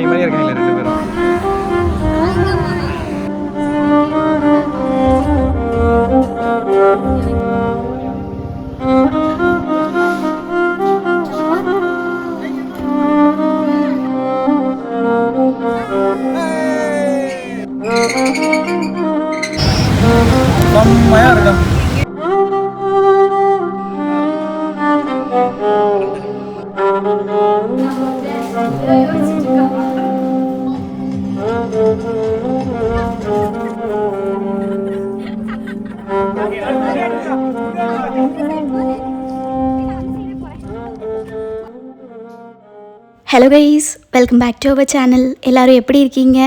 பையன் மாதிரி இருக்கீங்களா ரெண்டு பேரும்? செம்மையா இருக்கும். Hello guys, welcome back to our channel. எல்லோரும் எப்படி இருக்கீங்க?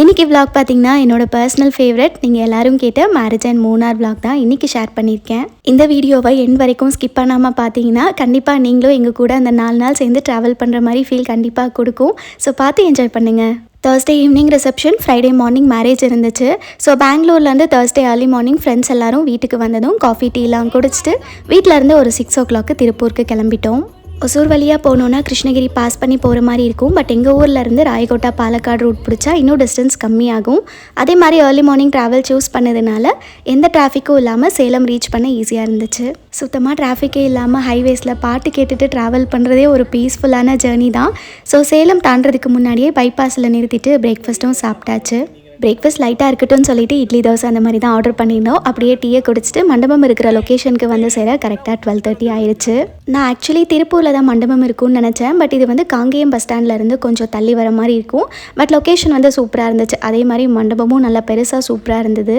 இன்றைக்கி விலாக் பார்த்திங்கன்னா என்னோடய பர்சனல் ஃபேவரட், நீங்கள் எல்லோரும் கேட்ட மேரேஜ் அண்ட் மூணார் விலாக் தான் இன்றைக்கி ஷேர் பண்ணியிருக்கேன். இந்த வீடியோவை எண்ட் வரைக்கும் ஸ்கிப் பண்ணாமல் பார்த்தீங்கன்னா கண்டிப்பாக நீங்களும் எங்கள் கூட அந்த 4 நாள் சேர்ந்து ட்ராவல் பண்ணுற மாதிரி ஃபீல் கண்டிப்பாக கொடுக்கும். ஸோ பார்த்து என்ஜாய் பண்ணுங்கள். Thursday evening reception, Friday morning marriage இருந்துச்சு. ஸோ பெங்களூர்லேருந்து Thursday ஏர்லி மார்னிங் ஃப்ரெண்ட்ஸ் எல்லோரும் வீட்டுக்கு வந்ததும் காஃபி டீலாம் குடிச்சிட்டு வீட்டிலேருந்து ஒரு 6 o'clock திருப்பூருக்கு கிளம்பிட்டோம். ஒசூர் வழியாக போனோன்னா கிருஷ்ணகிரி பாஸ் பண்ணி போகிற மாதிரி இருக்கும். பட் எங்கள் ஊர்லேருந்து ராயகோட்டா பாலக்காடு ரூட் பிடிச்சா இன்னும் டிஸ்டன்ஸ் கம்மியாகும். அதே மாதிரி ஏர்லி மார்னிங் ட்ராவல் சூஸ் பண்ணதுனால எந்த டிராஃபிக்கும் இல்லாமல் சேலம் ரீச் பண்ண ஈஸியாக இருந்துச்சு. சுத்தமாக டிராஃபிக்கே இல்லாமல் ஹைவேஸில் பாட்டு கேட்டுட்டு ட்ராவல் பண்ணுறதே ஒரு பீஸ்ஃபுல்லான ஜேர்னி தான். ஸோ சேலம் தாண்டதுக்கு முன்னாடியே பைபாஸில் நிறுத்திட்டு பிரேக்ஃபாஸ்ட்டும் சாப்பிட்டாச்சு. பிரேக்ஃபாஸ்ட் லைட்டாக இருக்கட்டும்னு சொல்லிட்டு இட்லி தோசை அந்த மாதிரி தான் ஆர்டர் பண்ணியிருந்தோம். அப்படியே டீயை குடிச்சிட்டு மண்டபம் இருக்கிற லொக்கேஷனுக்கு வந்து சேர கரெக்டாக 12:30 ஆயிடுச்சு. நான் ஆக்சுவலி திருப்பூரில் தான் மண்டபம் இருக்கும்னு நினச்சேன். பட் இது வந்து காங்கேயம் பஸ் ஸ்டாண்ட்லேருந்து கொஞ்சம் தள்ளி வர மாதிரி இருக்கும். பட் லொக்கேஷன் வந்து சூப்பராக இருந்துச்சு. அதே மாதிரி மண்டபமும் நல்லா பெருசாக சூப்பராக இருந்தது.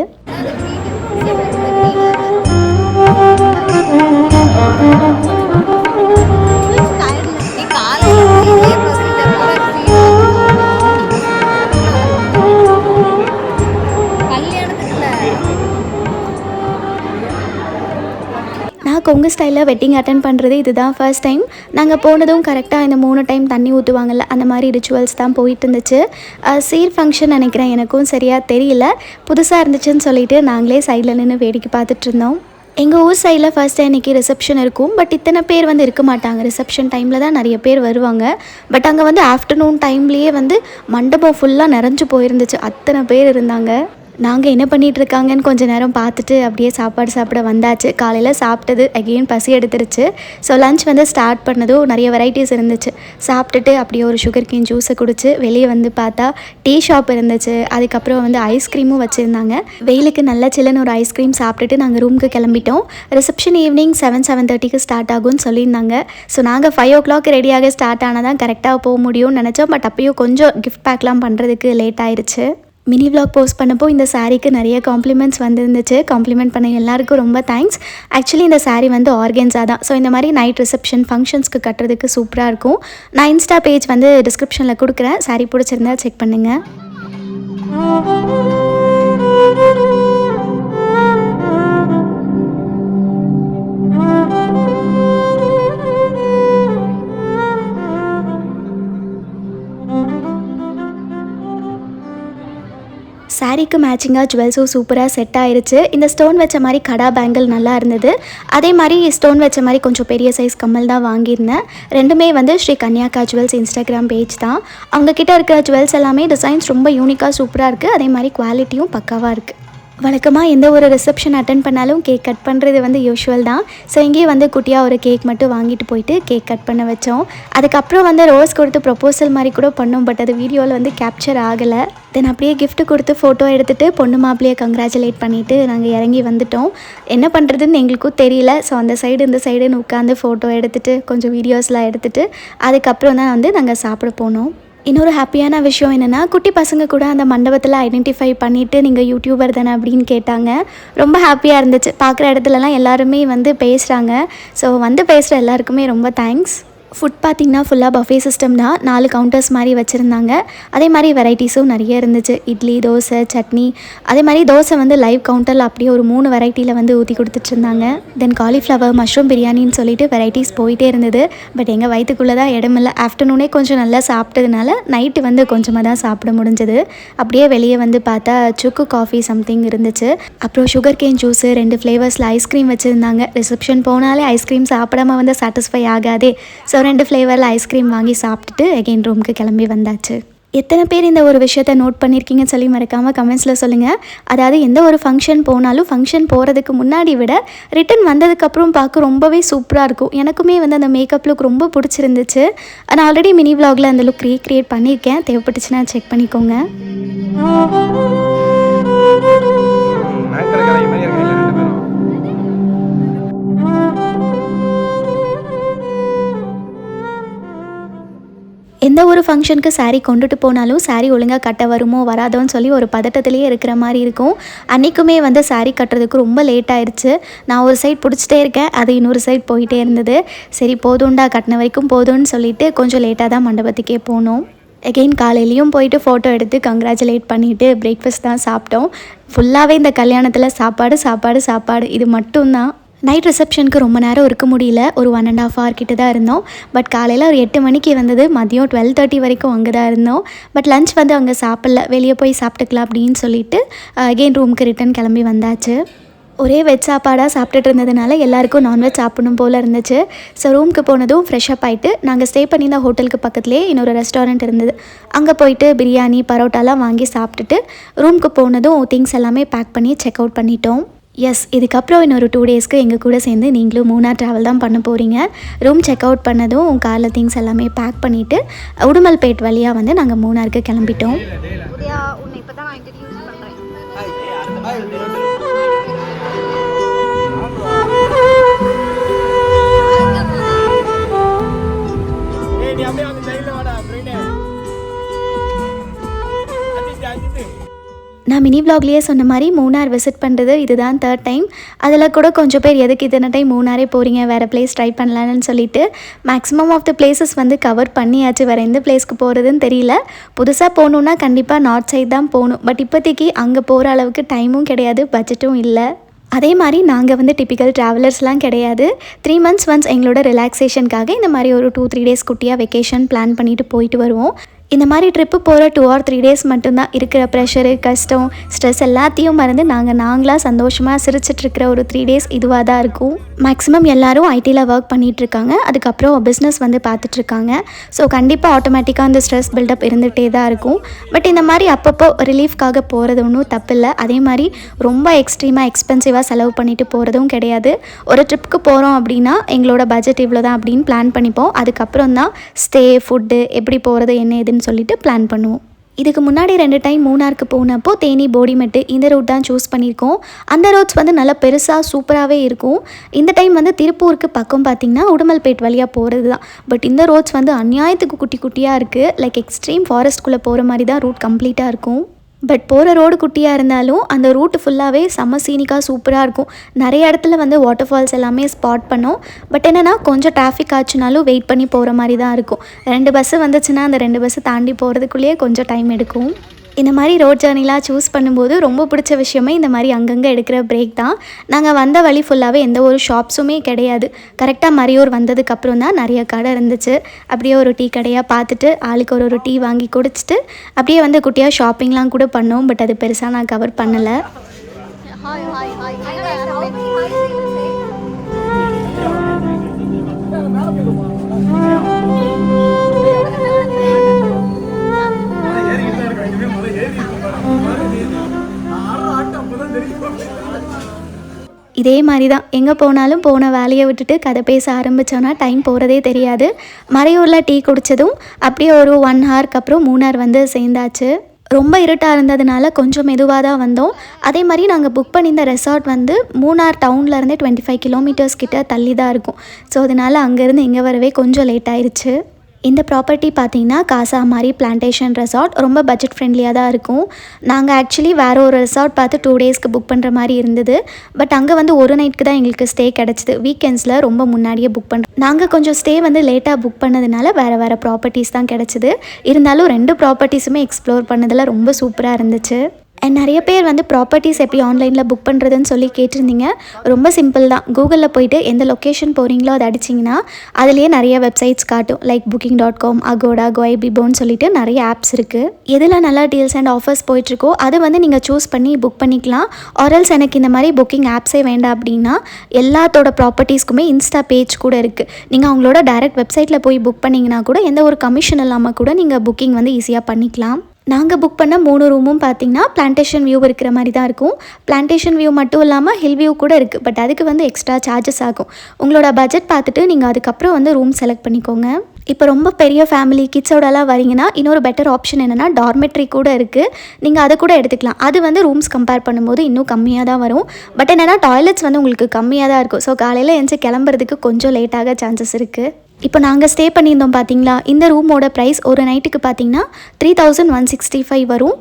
கொங்கு ஸ்டைலில் வெட்டிங் அட்டன் பண்ணுறது இதுதான் ஃபர்ஸ்ட் டைம். நாங்கள் போனதும் கரெக்டாக இந்த 3 டைம் தண்ணி ஊற்றுவாங்கள்ல, அந்த மாதிரி ரிச்சுவல்ஸ் தான் போயிட்டு இருந்துச்சு. சீர் ஃபங்க்ஷன் நினைக்கிறேன், எனக்கும் சரியாக தெரியல. புதுசாக இருந்துச்சுன்னு சொல்லிட்டு நாங்களே சைடில் நின்று வேடிக்கை பார்த்துட்டு இருந்தோம். எங்கள் ஊர் சைடில் ஃபர்ஸ்ட் இன்றைக்கி ரிசப்ஷன் இருக்கும். பட் இத்தனை பேர் வந்து இருக்க மாட்டாங்க. ரிசப்ஷன் டைமில் தான் நிறைய பேர் வருவாங்க. பட் அங்கே வந்து ஆஃப்டர்நூன் டைம்லேயே வந்து மண்டபம் ஃபுல்லாக நிறைஞ்சு போயிருந்துச்சு. அத்தனை பேர் இருந்தாங்க. நாங்கள் என்ன பண்ணிகிட்டு இருக்காங்கன்னு கொஞ்சம் நேரம் பார்த்துட்டு அப்படியே சாப்பாடு சாப்பிட வந்தாச்சு. காலையில் சாப்பிட்டது அகெயின் பசி எடுத்துருச்சு. ஸோ லன்ச் வந்து ஸ்டார்ட் பண்ணதும் நிறைய வெரைட்டிஸ் இருந்துச்சு. சாப்பிட்டுட்டு அப்படியே ஒரு சுகர் கேன் ஜூஸை குடிச்சு வெளியே வந்து பார்த்தா டீ ஷாப் இருந்துச்சு. அதுக்கப்புறம் வந்து ஐஸ்கிரீமும் வச்சுருந்தாங்க. வெயிலுக்கு நல்ல சில்லுன்னு ஒரு ஐஸ்கிரீம் சாப்பிட்டுட்டு நாங்கள் ரூமுக்கு கிளம்பிட்டோம். ரிசப்ஷன் ஈவினிங் 7:30 ஸ்டார்ட் ஆகும்னு சொல்லியிருந்தாங்க. ஸோ நாங்கள் 5 o'clock ரெடியாக ஸ்டார்ட் ஆனால் தான் கரெக்டாக போக முடியும்னு நினச்சோம். பட் அப்பயும் கொஞ்சம் கிஃப்ட் பேக்லாம் பண்ணுறதுக்கு லேட் ஆயிடுச்சு. மினி விலாக் போஸ்ட் பண்ணப்போ இந்த சாரீக்கு நிறைய காம்ப்ளிமெண்ட்ஸ் வந்துருந்துச்சு. காம்ப்ளிமெண்ட் பண்ண எல்லாருக்கும் ரொம்ப தேங்க்ஸ். ஆக்சுவலி இந்த சாரீ வந்து ஆர்கென்ஸா தான். ஸோ இந்த மாதிரி நைட் ரிசப்ஷன் ஃபங்க்ஷன்ஸ்க்கு கட்டுறதுக்கு சூப்பராக இருக்கும். நான் இன்ஸ்டா பேஜ் வந்து டிஸ்கிரிப்ஷனில் கொடுக்குறேன். சாரீ பிடிச்சிருந்தா செக் பண்ணுங்கள். சாரீக்கு மேட்சிங்காக ஜுவல்ஸும் சூப்பராக செட் ஆயிருச்சு. இந்த ஸ்டோன் வச்ச மாதிரி கடா பேங்கிள் நல்லா இருந்தது. அதே மாதிரி ஸ்டோன் வச்ச மாதிரி கொஞ்சம் பெரிய சைஸ் கம்மல் தான் வாங்கியிருந்தேன். ரெண்டுமே வந்து ஸ்ரீ கன்யாக்கா ஜுவல்ஸ் இன்ஸ்டாகிராம் பேஜ் தான். அவங்கக்கிட்ட இருக்கிற ஜுவல்ஸ் எல்லாமே டிசைன்ஸ் ரொம்ப யூனிக்காக சூப்பராக இருக்குது. அதே மாதிரி குவாலிட்டியும் பக்காவாக இருக்குது. வழக்கமாக எந்த ஒரு ரிசப்ஷன் அட்டன் பண்ணாலும் கேக் கட் பண்ணுறது வந்து யூஷுவல் தான். ஸோ இங்கேயே வந்து குட்டியாக ஒரு கேக் மட்டும் வாங்கிட்டு போயிட்டு கேக் கட் பண்ண வச்சோம். அதுக்கப்புறம் வந்து ரோஸ் கொடுத்து ப்ரொப்போசல் மாதிரி கூட பண்ணோம். பட் அது வீடியோவில் வந்து கேப்சர் ஆகலை. தென் அப்படியே கிஃப்ட் கொடுத்து ஃபோட்டோ எடுத்துகிட்டு பொண்ணு மாப்பிள்ளையை கங்க்ராச்சுலேட் பண்ணிவிட்டு நாங்கள் இறங்கி வந்துட்டோம். என்ன பண்ணுறதுன்னு எங்களுக்கும் தெரியல. ஸோ அந்த சைடு இந்த சைடுன்னு உட்காந்து ஃபோட்டோ எடுத்துகிட்டு கொஞ்சம் வீடியோஸ்லாம் எடுத்துகிட்டு அதுக்கப்புறம் தான் வந்து நாங்கள் சாப்பிட போனோம். இன்னொரு ஹாப்பியான விஷயம் என்னென்னா, குட்டி பசங்க கூட அந்த மண்டபத்தில் ஐடென்டிஃபை பண்ணிவிட்டு நீங்கள் யூடியூபர் தானே அப்படின்னு கேட்டாங்க. ரொம்ப ஹாப்பியாக இருந்துச்சு. பார்க்குற இடத்துலலாம் எல்லாருமே வந்து பேசுகிறாங்க. ஸோ வந்து பேசுகிற எல்லாருக்குமே ரொம்ப தேங்க்ஸ். ஃபுட் பார்த்திங்கன்னா ஃபுல்லாக பஃபே சிஸ்டம் தான். 4 கவுண்டர்ஸ் மாதிரி வச்சுருந்தாங்க. அதே மாதிரி வெரைட்டிஸும் நிறைய இருந்துச்சு. இட்லி, தோசை, சட்னி. அதே மாதிரி தோசை வந்து லைவ் கவுண்டரில் அப்படியே ஒரு 3 வெரைட்டியில் வந்து ஊற்றி கொடுத்துட்ருந்தாங்க. தென் காலிஃப்ளவர், மஷ்ரூம் பிரியாணின்னு சொல்லிட்டு வெரைட்டிஸ் போயிட்டே இருந்தது. பட் எங்கள் வயிற்றுக்குள்ளே தான் இடமில்லை. ஆஃப்டர்நூனே கொஞ்சம் நல்லா சாப்பிட்டதுனால நைட்டு வந்து கொஞ்சமாக தான் சாப்பிட முடிஞ்சது. அப்படியே வெளியே வந்து பார்த்தா சுக்கு காஃபி சம்திங் இருந்துச்சு. அப்புறம் சுகர் கேன் ஜூஸு, 2 ஃப்ளேவர்ஸில் ஐஸ்கிரீம் வச்சுருந்தாங்க. ரிசப்ஷன் போனாலே ஐஸ்கிரீம் சாப்பிடாம வந்து சாட்டிஸ்ஃபை ஆகாதே. ஸோ 2 ஃப்ளேவரில் ஐஸ்கிரீம் வாங்கி சாப்பிட்டுட்டு அகெயின் ரூமுக்கு கிளம்பி வந்தாச்சு. எத்தனை பேர் இந்த ஒரு விஷயத்தை நோட் பண்ணியிருக்கீங்கன்னு சொல்லி மறக்காமல் கமெண்ட்ஸில் சொல்லுங்கள். அதாவது எந்த ஒரு ஃபங்க்ஷன் போனாலும் ஃபங்க்ஷன் போகிறதுக்கு முன்னாடி விட ரிட்டன் வந்ததுக்கப்புறம் பார்க்க ரொம்பவே சூப்பராக இருக்கும். எனக்குமே வந்து அந்த மேக்கப் லுக் ரொம்ப பிடிச்சிருந்துச்சு. நான் ஆல்ரெடி மினி விலாகில் அந்த லுக் ரீக்ரியேட் பண்ணியிருக்கேன், தேவைப்பட்டுச்சுன்னா செக் பண்ணிக்கோங்க. எந்த ஒரு ஃபங்க்ஷனுக்கு சாரீ கொண்டுட்டு போனாலும் சாரீ ஒழுங்காக கட்ட வருமோ வராதோன்னு சொல்லி ஒரு பதட்டத்திலேயே இருக்கிற மாதிரி இருக்கும். அன்றைக்குமே வந்து சாரீ கட்டுறதுக்கு ரொம்ப லேட் ஆயிடுச்சு. நான் ஒரு சைட் பிடிச்சிட்டே இருக்கேன், அது இன்னொரு சைட் போயிட்டே இருந்தது. சரி போதும்டா, கட்டின வரைக்கும் போதும்னு சொல்லிட்டு கொஞ்சம் லேட்டாக தான் மண்டபத்துக்கே போனோம். எகெயின் காலையிலையும் போயிட்டு ஃபோட்டோ எடுத்து கங்க்ராச்சுலேட் பண்ணிவிட்டு பிரேக்ஃபாஸ்ட் தான் சாப்பிட்டோம். ஃபுல்லாகவே இந்த கல்யாணத்தில் சாப்பாடு சாப்பாடு சாப்பாடு இது மட்டும்தான். நைட் ரிசப்ஷனுக்கு ரொம்ப நேரம் இருக்க முடியல, ஒரு 1.5 hour கிட்ட தான் இருந்தோம். பட் காலையில் ஒரு 8 மணிக்கு வந்தது, மதியம் 12:30 வரைக்கும் அங்கே தான் இருந்தோம். பட் லஞ்ச் வந்து அங்கே சாப்பிடல, வெளியே போய் சாப்பிட்டுக்கலாம் அப்படின்னு சொல்லிட்டு அகெயின் ரூமுக்கு ரிட்டன் கிளம்பி வந்தாச்சு. ஒரே வெஜ் சாப்பாடாக சாப்பிட்டுட்டு இருந்ததுனால எல்லாேருக்கும் நான்வெஜ் சாப்பிடணும் போல் இருந்துச்சு. ஸோ ரூமுக்கு போனதும் ஃப்ரெஷ்அப் ஆகிட்டு நாங்கள் ஸ்டே பண்ணியிருந்த ஹோட்டலுக்கு பக்கத்துலேயே இன்னொரு ரெஸ்டாரண்ட் இருந்தது, அங்கே போயிட்டு பிரியாணி பரோட்டாலாம் வாங்கி சாப்பிட்டுட்டு ரூமுக்கு போனதும் திங்ஸ் எல்லாமே பேக் பண்ணி செக் அவுட் பண்ணிட்டோம். எஸ், இதுக்கப்புறம் இன்னொரு 2 டேஸ்க்கு எங்கள் கூட சேர்ந்து நீங்களும் மூணார் ட்ராவல் தான் பண்ண போகிறீங்க. ரூம் செக் அவுட் பண்ணதும் காரில் திங்ஸ் எல்லாமே பேக் பண்ணிவிட்டு உடுமல்பேட் வழியாக வந்து நாங்கள் மூணாருக்கு கிளம்பிட்டோம். நான் மினி விலாக்லேயே சொன்ன மாதிரி மூணார் விசிட் பண்ணுறது இதுதான் 3rd டைம். அதில் கூட கொஞ்சம் பேர் எதுக்கு இத்தனை டைம் மூணாரே போகிறீங்க, வேறு பிளேஸ் ட்ரை பண்ணலான்னு சொல்லிட்டு மேக்ஸிமம் ஆஃப் த பிளேசஸ் வந்து கவர் பண்ணியாச்சு. வேறு எந்த பிளேஸ்க்கு போகிறதுன்னு தெரியல. புதுசாக போகணுன்னா கண்டிப்பாக நார்த் சைட் தான் போகணும். பட் இப்போதைக்கு அங்கே போகிற அளவுக்கு டைமும் கிடையாது, பட்ஜெட்டும் இல்லை. அதே மாதிரி நாங்கள் வந்து டிப்பிக்கல் ட்ராவலர்ஸ்லாம் கிடையாது. 3 months ஒன்ஸ் எங்களோட ரிலாக்ஸேஷனுக்காக இந்த மாதிரி ஒரு 2-3 days குட்டியாக வெக்கேஷன் பிளான் பண்ணிவிட்டு போயிட்டு வருவோம். இந்த மாதிரி ட்ரிப்பு போகிற 2 or 3 days மட்டும்தான் இருக்கிற ப்ரெஷரு கஷ்டம் ஸ்ட்ரெஸ் எல்லாத்தையும் மறந்து நாங்களாக சந்தோஷமாக சிரிச்சிட்ருக்கிற ஒரு 3 days இதுவாக தான் இருக்கும். மேக்ஸிமம் எல்லோரும் ஐடியில் ஒர்க் பண்ணிகிட்ருக்காங்க, அதுக்கப்புறம் பிஸ்னஸ் வந்து பார்த்துட்ருக்காங்க. ஸோ கண்டிப்பாக ஆட்டோமேட்டிக்காக அந்த ஸ்ட்ரெஸ் பில்டப் இருந்துகிட்டே தான் இருக்கும். பட் இந்த மாதிரி அப்பப்போ ரிலீஃப்காக போகிறது ஒன்றும் தப்பில்லை. அதே மாதிரி ரொம்ப எக்ஸ்ட்ரீமாக எக்ஸ்பென்சிவாக செலவு பண்ணிவிட்டு போகிறதும் கிடையாது. ஒரு ட்ரிப்புக்கு போகிறோம் அப்படின்னா எங்களோட பட்ஜெட் இவ்வளோ தான் அப்படின்னு பிளான் பண்ணிப்போம். அதுக்கப்புறம் தான் ஸ்டே ஃபுட்டு எப்படி போகிறது என்ன ஏதுன்னு சொல்லிட்டு பிளான் பண்ணுவோம். இதுக்கு முன்னாடி 2 டைம் மூணாருக்கு போனப்போ தேனி போடிமெட்டு இந்த ரூட் தான் சூஸ் பண்ணியிருக்கோம். அந்த ரோட்ஸ் வந்து நல்லா பெருசாக சூப்பராகவே இருக்கும். இந்த டைம் வந்து திருப்பூருக்கு பக்கம் பார்த்திங்கன்னா உடுமல்பேட் வழியாக போகிறது தான். பட் இந்த ரோட்ஸ் வந்து அநியாயத்துக்கு குட்டி குட்டியாக இருக்குது. லைக் எக்ஸ்ட்ரீம் ஃபாரஸ்ட்குள்ளே போகிற மாதிரி தான் ரூட் கம்ப்ளீட்டாக இருக்கும். பட் போகிற ரோடு குட்டியாக இருந்தாலும் அந்த ரூட்டு ஃபுல்லாகவே செம்ம சீனிக்காக சூப்பராக இருக்கும். நிறைய இடத்துல வந்து வாட்டர் ஃபால்ஸ் எல்லாமே ஸ்பாட் பண்ணோம். பட் என்னென்னா கொஞ்சம் டிராஃபிக் ஆச்சுனாலும் வெயிட் பண்ணி போகிற மாதிரி தான் இருக்கும். 2 பஸ்ஸு வந்துச்சுன்னா அந்த 2 பஸ்ஸு தாண்டி போகிறதுக்குள்ளேயே கொஞ்சம் டைம் எடுக்கும். இந்த மாதிரி ரோட் ஜர்னிலாம் சூஸ் பண்ணும்போது ரொம்ப பிடிச்ச விஷயமே இந்த மாதிரி அங்கங்கே எடுக்கிற பிரேக் தான். நாங்கள் வந்த வழி ஃபுல்லாகவே எந்த ஒரு ஷாப்ஸுமே கிடையாது. கரெக்டாக மறையூர் வந்ததுக்கப்புறம் தான் நிறைய கடை இருந்துச்சு. அப்படியே ஒரு டீ கடையாக பார்த்துட்டு ஆளுக்கு ஒரு டீ வாங்கி குடிச்சிட்டு அப்படியே வந்து குட்டியாக ஷாப்பிங்லாம் கூட பண்ணோம். பட் அது பெருசாக நான் கவர் பண்ணலை. இதே மாதிரி தான் எங்கே போனாலும் போன வேலையை விட்டுட்டு கதை பேச ஆரம்பித்தோன்னா டைம் போகிறதே தெரியாது. மறையூரில் டீ குடித்ததும் அப்படியே ஒரு 1 hourக்கு அப்புறம் மூணார் வந்து சேர்ந்தாச்சு. ரொம்ப இருட்டாக இருந்ததுனால கொஞ்சம் மெதுவாக தான் வந்தோம். அதே மாதிரி நாங்கள் புக் பண்ணியிருந்த ரெசார்ட் வந்து மூணார் டவுன்லேருந்தே 25 kilometers கிட்ட தள்ளி தான் இருக்கும். ஸோ அதனால் அங்கேருந்து இங்கே வரவே கொஞ்சம் லேட் ஆயிடுச்சு. இந்த ப்ராப்பர்ட்டி பார்த்திங்கன்னா காசாமாரி பிளான்டேஷன் ரெசார்ட் ரொம்ப பட்ஜெட் ஃப்ரெண்ட்லியாக தான் இருக்கும். நாங்கள் ஆக்சுவலி வேறு ஒரு ரெசார்ட் பார்த்து 2 daysக்கு புக் பண்ணுற மாதிரி இருந்தது. பட் அங்கே வந்து ஒரு நைட்டுக்கு தான் எங்களுக்கு ஸ்டே கிடச்சிது. வீக்கெண்ட்ஸில் ரொம்ப முன்னாடியே புக் பண்ணுறோம். நாங்கள் கொஞ்சம் ஸ்டே வந்து லேட்டாக புக் பண்ணதுனால வேறு ப்ராப்பர்ட்டிஸ் தான் கிடச்சிது. இருந்தாலும் 2 ப்ராப்பர்ட்டிஸுமே எக்ஸ்ப்ளோர் பண்ணதில் ரொம்ப சூப்பராக இருந்துச்சு. அண்ட் நிறைய பேர் வந்து ப்ராப்பர்ட்டிஸ் எப்படி ஆன்லைனில் புக் பண்ணுறதுன்னு சொல்லி கேட்டிருந்தீங்க. ரொம்ப சிம்பிள் தான். கூகுளில் போய்ட்டு எந்த லொக்கேஷன் போகிறீங்களோ அதை அடிச்சிங்கன்னா அதுலேயே நிறைய வெப்சைட்ஸ் காட்டும். லைக் booking.com, Agoda, Goibiboன்னு சொல்லிட்டு நிறைய ஆப்ஸ் இருக்குது. எதில் நல்லா டீல்ஸ் அண்ட் ஆஃபர்ஸ் போயிட்டுருக்கோ அதை வந்து நீங்கள் சூஸ் பண்ணி புக் பண்ணிக்கலாம். ஆர்எல்ஸ் எனக்கு இந்த மாதிரி புக்கிங் ஆப்ஸே வேண்டாம் அப்படின்னா எல்லாத்தோட ப்ராப்பர்ட்டிஸ்க்குமே இன்ஸ்டா பேஜ் கூட இருக்குது. நீங்கள் அவங்களோட டைரக்ட் வெப்சைட்டில் போய் புக் பண்ணிங்கன்னா கூட எந்த ஒரு கமிஷன் இல்லாமல் கூட நீங்கள் புக்கிங் வந்து ஈஸியாக பண்ணிக்கலாம். நாங்கள் புக் பண்ண 3 ரூமும் பார்த்திங்கன்னா பிளான்டேஷன் வியூ இருக்கிற மாதிரி தான் இருக்கும். பிளான்டேஷன் வியூ மட்டும் இல்லாமல் ஹில் வியூ கூட இருக்குது. பட் அதுக்கு வந்து எக்ஸ்ட்ரா சார்ஜஸ் ஆகும். உங்களோட பட்ஜெட் பார்த்துட்டு நீங்கள் அதுக்கப்புறம் வந்து ரூம் செலக்ட் பண்ணிக்கோங்க. இப்போ ரொம்ப பெரிய ஃபேமிலி கிட்ஸோடலாம் வரீங்கன்னா இன்னொரு பெட்டர் ஆப்ஷன் என்னென்னா டார்மெட்ரி கூட இருக்குது. நீங்கள் அதை கூட எடுத்துக்கலாம். அது வந்து ரூம்ஸ் கம்பேர் பண்ணும்போது இன்னும் கம்மியாக தான் வரும். பட் என்னென்னா டாய்லெட்ஸ் வந்து உங்களுக்கு கம்மியாக தான் இருக்கும். ஸோ காலையில் எழுந்து கிளம்புறதுக்கு கொஞ்சம் லேட்டாக சான்சஸ் இருக்குது. இப்போ நாங்கள் ஸ்டே பண்ணியிருந்தோம் பார்த்தீங்களா, இந்த ரூமோட ப்ரைஸ் ஒரு நைட்டுக்கு பார்த்தீங்கன்னா 3165 வரும்.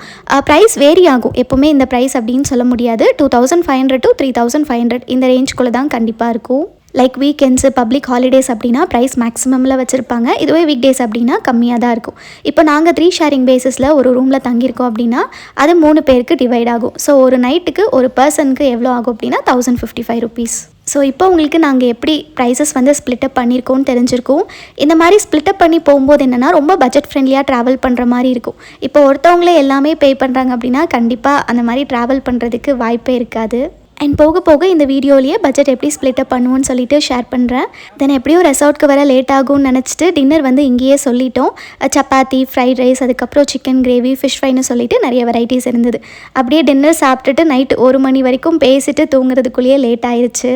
ப்ரைஸ் வேரி ஆகும். எப்போவுமே இந்த ப்ரைஸ் அப்படின்னு சொல்ல முடியாது. 2500 to 3500 இந்த ரேஞ்சுக்குள்ளே தான் கண்டிப்பாக இருக்கும். லைக் வீக்கெண்ட்ஸு, பப்ளிக் ஹாலிடேஸ் அப்படின்னா ப்ரைஸ் மேக்ஸிமமில் வச்சுருப்பாங்க. இதுவே வீக் டேஸ் அப்படின்னா கம்மியாக தான் இருக்கும். இப்போ நாங்கள் 3 ஷேரிங் பேஸிஸில் ஒரு ரூமில் தங்கியிருக்கோம் அப்படின்னா அது 3 பேருக்கு டிவைட் ஆகும். ஸோ ஒரு நைட்டுக்கு ஒரு பர்சனுக்கு எவ்வளோ ஆகும் அப்படின்னா 1055 rupees. ஸோ இப்போ உங்களுக்கு நாங்கள் எப்படி ப்ரைஸஸ் வந்து ஸ்ப்ளிட்டப் பண்ணியிருக்கோன்னு தெரிஞ்சிருக்கோம். இந்த மாதிரி ஸ்ப்ளிட்டப் பண்ணி போகும்போது என்னென்னா ரொம்ப பட்ஜெட் ஃப்ரெண்ட்லியாக ட்ராவல் பண்ணுற மாதிரி இருக்கும். இப்போ ஒருத்தவங்களே எல்லாமே பே பண்ணுறாங்க அப்படின்னா கண்டிப்பாக அந்த மாதிரி ட்ராவல் பண்ணுறதுக்கு வாய்ப்பே இருக்காது. அண்ட் போக போக இந்த வீடியோலேயே பட்ஜெட் எப்படி ஸ்ப்ளிட்டப் பண்ணுவோன்னு சொல்லிட்டு ஷேர் பண்ணுறேன். தென் எப்படியும் ரெசார்ட்க்கு வர லேட் ஆகும்னு நினச்சிட்டு டின்னர் வந்து இங்கேயே சொல்லிட்டோம். சப்பாத்தி, ஃப்ரைட் ரைஸ், அதுக்கப்புறம் சிக்கன் கிரேவி, ஃபிஷ் ஃப்ரைன்னு சொல்லிட்டு நிறைய வெரைட்டிஸ் இருந்தது. அப்படியே டின்னர் சாப்பிட்டுட்டு நைட்டு 1 மணி வரைக்கும் பேசிட்டு தூங்குறதுக்குள்ளேயே லேட் ஆயிடுச்சு.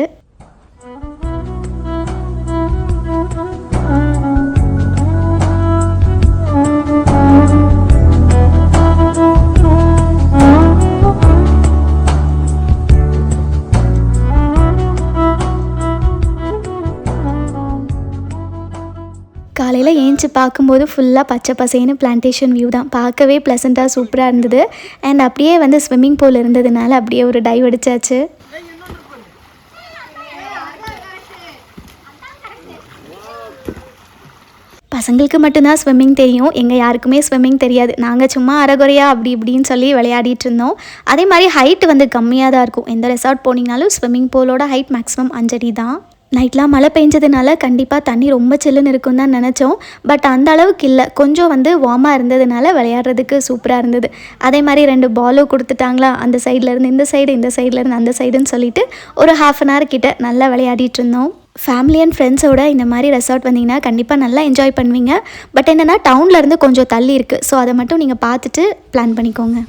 காலையில் ஏஞ்சி பார்க்கும்போது ஃபுல்லாக பச்சை பசேன்னு பிளான்டேஷன் வியூ தான். பார்க்கவே ப்ளசண்ட்டாக சூப்பராக இருந்தது. அண்ட் அப்படியே வந்து ஸ்விம்மிங் பூல் இருந்ததுனால அப்படியே ஒரு டைவ் அடிச்சாச்சு. பசங்களுக்கு மட்டும்தான் ஸ்விம்மிங் தெரியும். எங்கள் யாருக்குமே ஸ்விம்மிங் தெரியாது. நாங்கள் சும்மா அரைகுறையா அப்படி இப்படின்னு சொல்லி விளையாடிட்டு இருந்தோம். அதே மாதிரி ஹைட் வந்து கம்மியாக தான் இருக்கும். எந்த ரெசார்ட் போனீங்கனாலும் ஸ்விம்மிங் பூலோட ஹைட் மேக்ஸிமம் 5 அடி தான். நைட்லாம் மழை பெஞ்சதுனால கண்டிப்பாக தண்ணி ரொம்ப சில்லுன்னு இருக்கும் தான் நினச்சோம். பட் அந்த அளவுக்கு இல்லை. கொஞ்சம் வந்து வார்மாக இருந்ததுனால விளையாடுறதுக்கு சூப்பராக இருந்தது. அதே மாதிரி 2 பாலும் கொடுத்துட்டாங்களா, அந்த சைட்லேருந்து இந்த சைடு, இந்த சைட்லேருந்து அந்த சைடுன்னு சொல்லிட்டு ஒரு 1/2 an hour கிட்ட நல்லா விளையாடிட்டு இருந்தோம். ஃபேமிலி அண்ட் ஃப்ரெண்ட்ஸோட இந்த மாதிரி ரெசார்ட் வந்தீங்கன்னா கண்டிப்பாக நல்லா என்ஜாய் பண்ணுவீங்க. பட் என்னென்னா டவுன்லேருந்து கொஞ்சம் தள்ளி இருக்குது. ஸோ அதை மட்டும் நீங்கள் பார்த்துட்டு பிளான் பண்ணிக்கோங்க.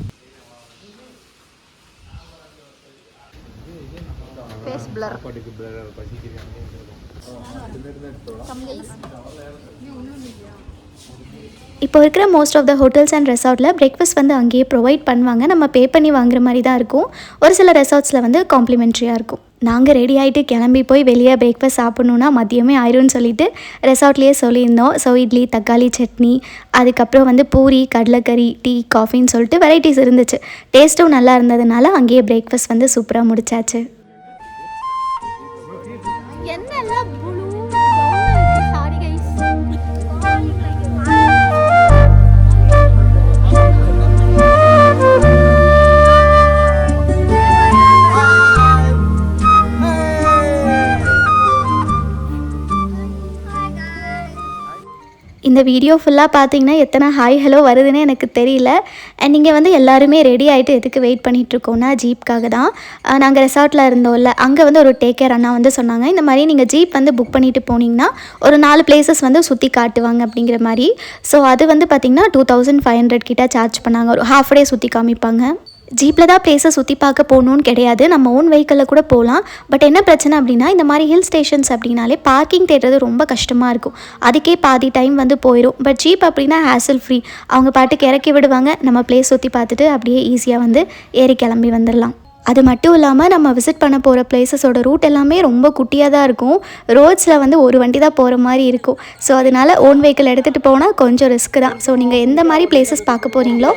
இப்போ இருக்கிற most of the hotels and ரெசார்ட்டில் பிரேக்ஃபாஸ்ட் வந்து அங்கேயே ப்ரொவைட் பண்ணுவாங்க. நம்ம பே பண்ணி வாங்குற மாதிரி தான் இருக்கும். ஒரு சில ரெசார்ட்ஸில் வந்து காம்ப்ளிமெண்ட்ரியாக இருக்கும். நாங்கள் ரெடி ஆகிட்டு கிளம்பி போய் வெளியே பிரேக்ஃபாஸ்ட் சாப்பிட்ணுன்னா மதியமே ஆயிரும்னு சொல்லிட்டு ரெசார்ட்லேயே சொல்லியிருந்தோம். ஸோ இட்லி, தக்காளி சட்னி, அதுக்கப்புறம் வந்து பூரி, கடலைக்கறி, டீ, காஃபின்னு சொல்லிட்டு வெரைட்டிஸ் இருந்துச்சு. டேஸ்ட்டும் நல்லா இருந்ததுனால அங்கேயே பிரேக்ஃபாஸ்ட் வந்து சூப்பராக முடிச்சாச்சு. இந்த வீடியோ ஃபுல்லாக பார்த்தீங்கன்னா எத்தனை ஹாய் ஹலோ வருதுன்னு எனக்கு தெரியல. அண்ட் நீங்கள் வந்து எல்லாருமே ரெடி ஆகிட்டு எதுக்கு வெயிட் பண்ணிகிட்ருக்கோன்னா ஜீப்காக தான். நாங்கள் ரெசார்ட்டில் இருந்தோம்ல, அங்கே வந்து ஒரு டேக் கேர் அண்ணா வந்து சொன்னாங்க, இந்த மாதிரி நீங்கள் ஜீப் வந்து புக் பண்ணிவிட்டு போனீங்கன்னா ஒரு 4 பிளேசஸ் வந்து சுற்றி காட்டுவாங்க அப்படிங்கிற மாதிரி. ஸோ அது வந்து பார்த்திங்கன்னா 2500 கிட்ட சார்ஜ் பண்ணாங்க. ஒரு ஹாஃப் டே சுற்றி காமிப்பாங்க. ஜீப்பில் தான் பிளேஸை சுற்றி பார்க்க போகணுன்னு கிடையாது, நம்ம ஓன் வெஹிக்கிளில் கூட போகலாம். பட் என்ன பிரச்சனை அப்படின்னா இந்த மாதிரி ஹில் ஸ்டேஷன்ஸ் அப்படின்னாலே பார்க்கிங் தேடுறது ரொம்ப கஷ்டமாக இருக்கும். அதுக்கே பாதி டைம் வந்து போயிடும். பட் ஜீப் அப்படின்னா ஹேசல் ஃப்ரீ. அவங்க பாட்டுக்கு இறக்கி விடுவாங்க. நம்ம பிளேஸ் சுற்றி பார்த்துட்டு அப்படியே ஈஸியாக வந்து ஏறி கிளம்பி வந்துடலாம். அது மட்டும் இல்லாமல் நம்ம விசிட் பண்ண போகிற பிளேஸஸோட ரூட் எல்லாமே ரொம்ப குட்டியாக தான் இருக்கும். ரோட்ஸில் வந்து ஒரு வண்டி தான் போகிற மாதிரி இருக்கும். ஸோ அதனால் ஓன் வெஹிக்கிள் எடுத்துகிட்டு போனால் கொஞ்சம் ரிஸ்க்கு தான். ஸோ நீங்கள் எந்த மாதிரி பிளேஸஸ் பார்க்க போகிறீங்களோ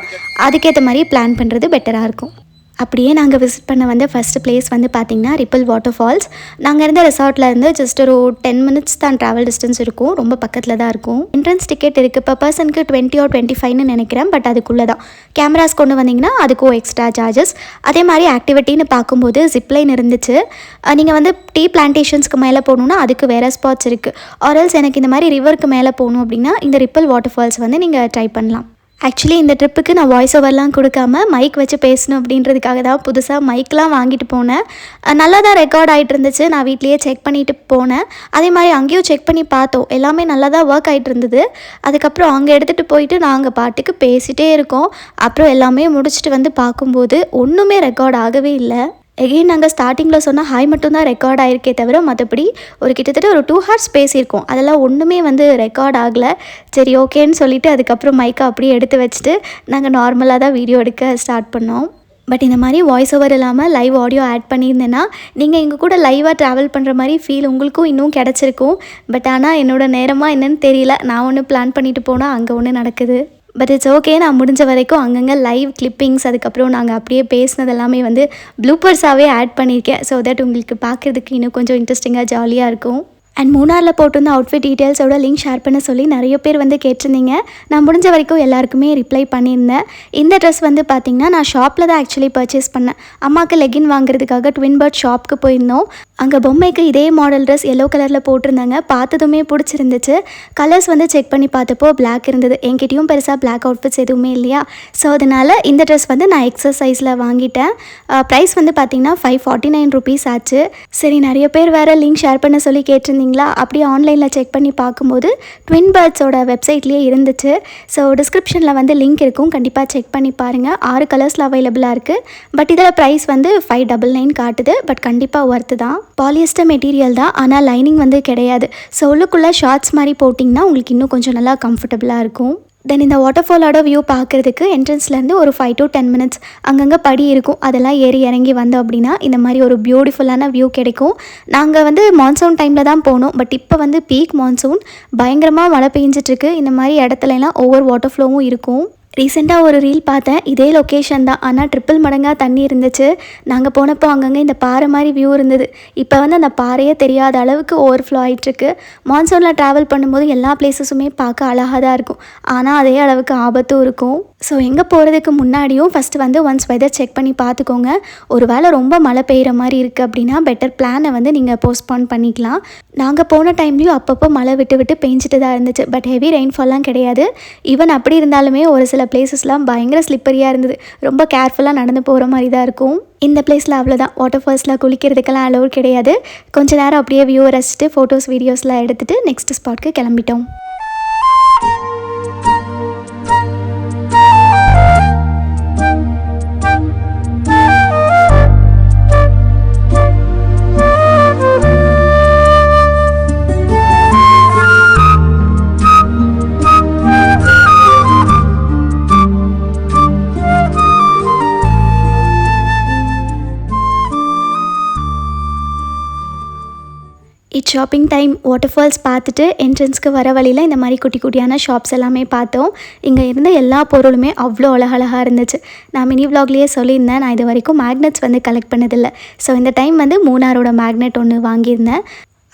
அதுக்கேற்ற மாதிரி பிளான் பண்ணுறது பெட்டராக இருக்கும். அப்படியே நாங்கள் விசிட் பண்ண வந்து ஃபஸ்ட்டு பிளேஸ் வந்து பார்த்திங்கன்னா ரிப்பிள் வாட்டர் ஃபால்ஸ். நாங்கள் இருந்த ரெசார்ட்லேருந்து ஜஸ்ட் ஒரு 10 மினிட்ஸ் தான் ட்ராவல் டிஸ்டன்ஸ் இருக்கும், ரொம்ப பக்கத்தில் தான் இருக்கும். என்ட்ரன்ஸ் டிக்கெட் இருக்குது, per பர்சனுக்கு 20 or 25ன்னு நினைக்கிறேன், பட் அதுக்குள்ளே தான். கேமராஸ் கொண்டு வந்தீங்கன்னா அதுக்கும் எக்ஸ்ட்ரா சார்ஜஸ். அதே மாதிரி ஆக்டிவிட்டின்னு பார்க்கும்போது ஜிப்லைன் இருந்துச்சு. நீங்கள் வந்து டீ பிளான்டேஷன்ஸ்க்கு மேலே போகணுன்னா அதுக்கு வேறு ஸ்பாட்ஸ் இருக்குது. ஆர்எல்ஸ் எனக்கு இந்த மாதிரி ரிவருக்கு மேலே போகணும் அப்படின்னா இந்த ரிப்பிள் வாட்டர் ஃபால்ஸ் வந்து நீங்கள் ட்ரை பண்ணலாம். ஆக்சுவலி இந்த ட்ரிப்புக்கு நான் வாய்ஸ் ஓவர்லாம் கொடுக்காம மைக் வச்சு பேசணும் அப்படின்றதுக்காக தான் புதுசாக மைக்லாம் வாங்கிட்டு போனேன். நல்லா தான் ரெக்கார்ட் ஆகிட்டு இருந்துச்சு, நான் வீட்லேயே செக் பண்ணிவிட்டு போனேன். அதே மாதிரி அங்கேயும் செக் பண்ணி பார்த்தோம், எல்லாமே நல்லா தான் ஒர்க் ஆகிட்டு இருந்தது. அதுக்கப்புறம் அங்கே எடுத்துகிட்டு போயிட்டு நாங்கள் பாட்டுக்கு பேசிகிட்டே இருக்கோம். அப்புறம் எல்லாமே முடிச்சுட்டு வந்து பார்க்கும்போது ஒன்றுமே ரெக்கார்ட் ஆகவே இல்லை. எகெயின் நாங்கள் ஸ்டார்டிங்கில் சொன்னால் ஹாய் மட்டும்தான் ரெக்கார்ட் ஆகிருக்கே தவிர மற்றபடி ஒரு கிட்டத்தட்ட ஒரு 2 hours பேசியிருக்கோம், அதெல்லாம் ஒன்றுமே வந்து ரெக்கார்ட் ஆகலை. சரி ஓகேன்னு சொல்லிவிட்டு அதுக்கப்புறம் மைக்கை அப்படியே எடுத்து வச்சுட்டு நாங்கள் நார்மலாக தான் வீடியோ எடுக்க ஸ்டார்ட் பண்ணோம். பட் இந்த மாதிரி வாய்ஸ் ஓவர் இல்லாமல் லைவ் ஆடியோ ஆட் பண்ணியிருந்தேன்னா நீங்கள் எங்கள் கூட லைவாக ட்ராவல் பண்ணுற மாதிரி ஃபீல் உங்களுக்கும் இன்னும் கிடச்சிருக்கும். பட் ஆனால் என்னோடய நேரமாக என்னென்னு தெரியல, நான் ஒன்று பிளான் பண்ணிவிட்டு போனால் அங்கே ஒன்று நடக்குது. பட் இட்ஸ் ஓகே, நான் முடிஞ்ச வரைக்கும் அங்கங்கே லைவ் கிளிப்பிங்ஸ் அதுக்கப்புறம் நாங்கள் அப்படியே பேசினது எல்லாமே வந்து ப்ளூப்பர்ஸாகவே ஆட் பண்ணியிருக்கேன். ஸோ தட் உங்களுக்கு பார்க்குறதுக்கு இன்னும் கொஞ்சம் இன்ட்ரெஸ்டிங்காக ஜாலியாக இருக்கும். அண்ட் மூணாரில் போட்டிருந்த அவுட்ஃபிட் டீட்டெயில்ஸோட லிங்க் ஷேர் பண்ண சொல்லி நிறைய பேர் வந்து கேட்டிருந்தீங்க. நான் முடிஞ்ச வரைக்கும் எல்லாருக்குமே ரிப்ளை பண்ணியிருந்தேன். இந்த ட்ரெஸ் வந்து பார்த்திங்கன்னா நான் ஷாப்பில் தான் ஆக்சுவலி பர்ச்சேஸ் பண்ணேன். அம்மாவுக்கு லெகின் வாங்குறதுக்காக ட்வின் பர்ட் ஷாப்புக்கு போயிருந்தோம். அங்கே பொம்மைக்கு இதே மாடல் ட்ரெஸ் எல்லோ கலரில் போட்டிருந்தாங்க, பார்த்ததுமே பிடிச்சிருந்துச்சு. கலர்ஸ் வந்து செக் பண்ணி பார்த்தப்போ பிளாக் இருந்தது. என்கிட்டயும் பெருசாக பிளாக் அவுட்ஃபிட்ஸ் எதுவுமே இல்லையா, ஸோ அதனால் இந்த ட்ரெஸ் வந்து நான் எக்ஸஸ் சைஸில் வாங்கிட்டேன். ப்ரைஸ் வந்து பார்த்திங்கன்னா 549 rupees ஆச்சு. சரி, நிறைய பேர் வேறு லிங்க் ஷேர் பண்ண சொல்லி கேட்டிருந்தீங்க. அப்படியே ஆன்லைனில் செக் பண்ணி பார்க்கும்போது ட்வின் பேர்ட்ஸோட வெப்சைட்லேயே இருந்துச்சு. ஸோ டிஸ்கிரிப்ஷனில் வந்து லிங்க் இருக்கும், கண்டிப்பாக செக் பண்ணி பாருங்கள். 6 கலர்ஸில் அவைலபிளாக இருக்குது. பட் இதில் ப்ரைஸ் வந்து 599 காட்டுது. பட் கண்டிப்பாக ஒர்த்து தான். பாலியஸ்டர் மெட்டீரியல் தான், ஆனால் லைனிங் வந்து கிடையாது. ஸோ உள்ளுக்குள்ளே ஷார்ட்ஸ் மாதிரி போட்டிங்கன்னா உங்களுக்கு இன்னும் கொஞ்சம் நல்லா கம்ஃபர்டபுளாக இருக்கும். தென் இந்த வாட்டர் ஃபாலோட வியூ பார்க்குறதுக்கு என்ட்ரன்ஸ்லேருந்து ஒரு 5 to 10 minutes அங்கங்கே படி இருக்கும், அதெல்லாம் ஏறி இறங்கி வந்தோம் அப்படின்னா இந்த மாதிரி ஒரு பியூட்டிஃபுல்லான வியூ கிடைக்கும். நாங்கள் வந்து மான்சூன் டைமில் தான் போனோம். பட் இப்போ வந்து பீக் மான்சூன், பயங்கரமாக மழை பெஞ்சிட்ருக்கு. இந்த மாதிரி இடத்துலலாம் ஒவ்வொரு வாட்டர் ஃப்ளோவும் இருக்கும். ரீசெண்டாக ஒரு ரீல் பார்த்தேன், இதே லொக்கேஷன் தான், ஆனால் ட்ரிப்பிள் மடங்காக தண்ணி இருந்துச்சு. நாங்கள் போனப்போ அங்கங்கே இந்த பாறை மாதிரி வியூ இருந்தது. இப்போ வந்து அந்த பாறையே தெரியாத அளவுக்கு ஓவர்ஃப்ளோ ஆகிட்டுருக்கு. மான்சூனில் ட்ராவல் பண்ணும்போது எல்லா பிளேஸஸுமே பார்க்க அழகாக தான் இருக்கும், ஆனால் அதே அளவுக்கு ஆபத்தும் இருக்கும். ஸோ எங்கே போகிறதுக்கு முன்னாடியும் ஃபஸ்ட்டு வந்து ஒன்ஸ் வெதர் செக் பண்ணி பார்த்துக்கோங்க. ஒரு வேளை ரொம்ப மழை பெய்கிற மாதிரி இருக்குது அப்படின்னா பெட்டர் பிளானை வந்து நீங்கள் போஸ்ட்பான் பண்ணிக்கலாம். நாங்கள் போன டைம்லேயும் அப்பப்போ மழை விட்டு விட்டு பெஞ்சிட்டு தான் இருந்துச்சு. பட் ஹெவி ரெயின்ஃபால்லாம் கிடையாது. ஈவன் அப்படி இருந்தாலுமே ஒரு சில பிளேசஸ்லாம் பயங்கர ஸ்லிப்பரியாக இருந்தது. ரொம்ப கேர்ஃபுல்லாக நடந்து போகிற மாதிரி தான் இருக்கும். இந்த பிளேஸில் அவ்வளோதான், வாட்டர் ஃபால்ஸில் குளிக்கிறதுக்கெல்லாம் அலோவ் கிடையாது. கொஞ்சம் நேரம் அப்படியே வியூ ரசிச்சுட்டு ஃபோட்டோஸ் வீடியோஸ்லாம் எடுத்துகிட்டு நெக்ஸ்ட் ஸ்பாட்க்கு கிளம்பிட்டோம். ஷாப்பிங் டைம் வாட்டர் ஃபால்ஸ் பார்த்துட்டு என்ட்ரன்ஸ்க்கு வர வழியில் இந்த மாதிரி குட்டி குட்டியான ஷாப்ஸ் எல்லாமே பார்த்தோம். இங்கே இருந்த எல்லா பொருளுமே அவ்வளோ அழகழகாக இருந்துச்சு. நான் மினி விலாக்லேயே சொல்லியிருந்தேன், நான் இது வரைக்கும் மேக்னெட்ஸ் வந்து கலெக்ட் பண்ணதில்லை. ஸோ இந்த டைம் வந்து மூணாரோட மேக்னெட் ஒன்று வாங்கியிருந்தேன்.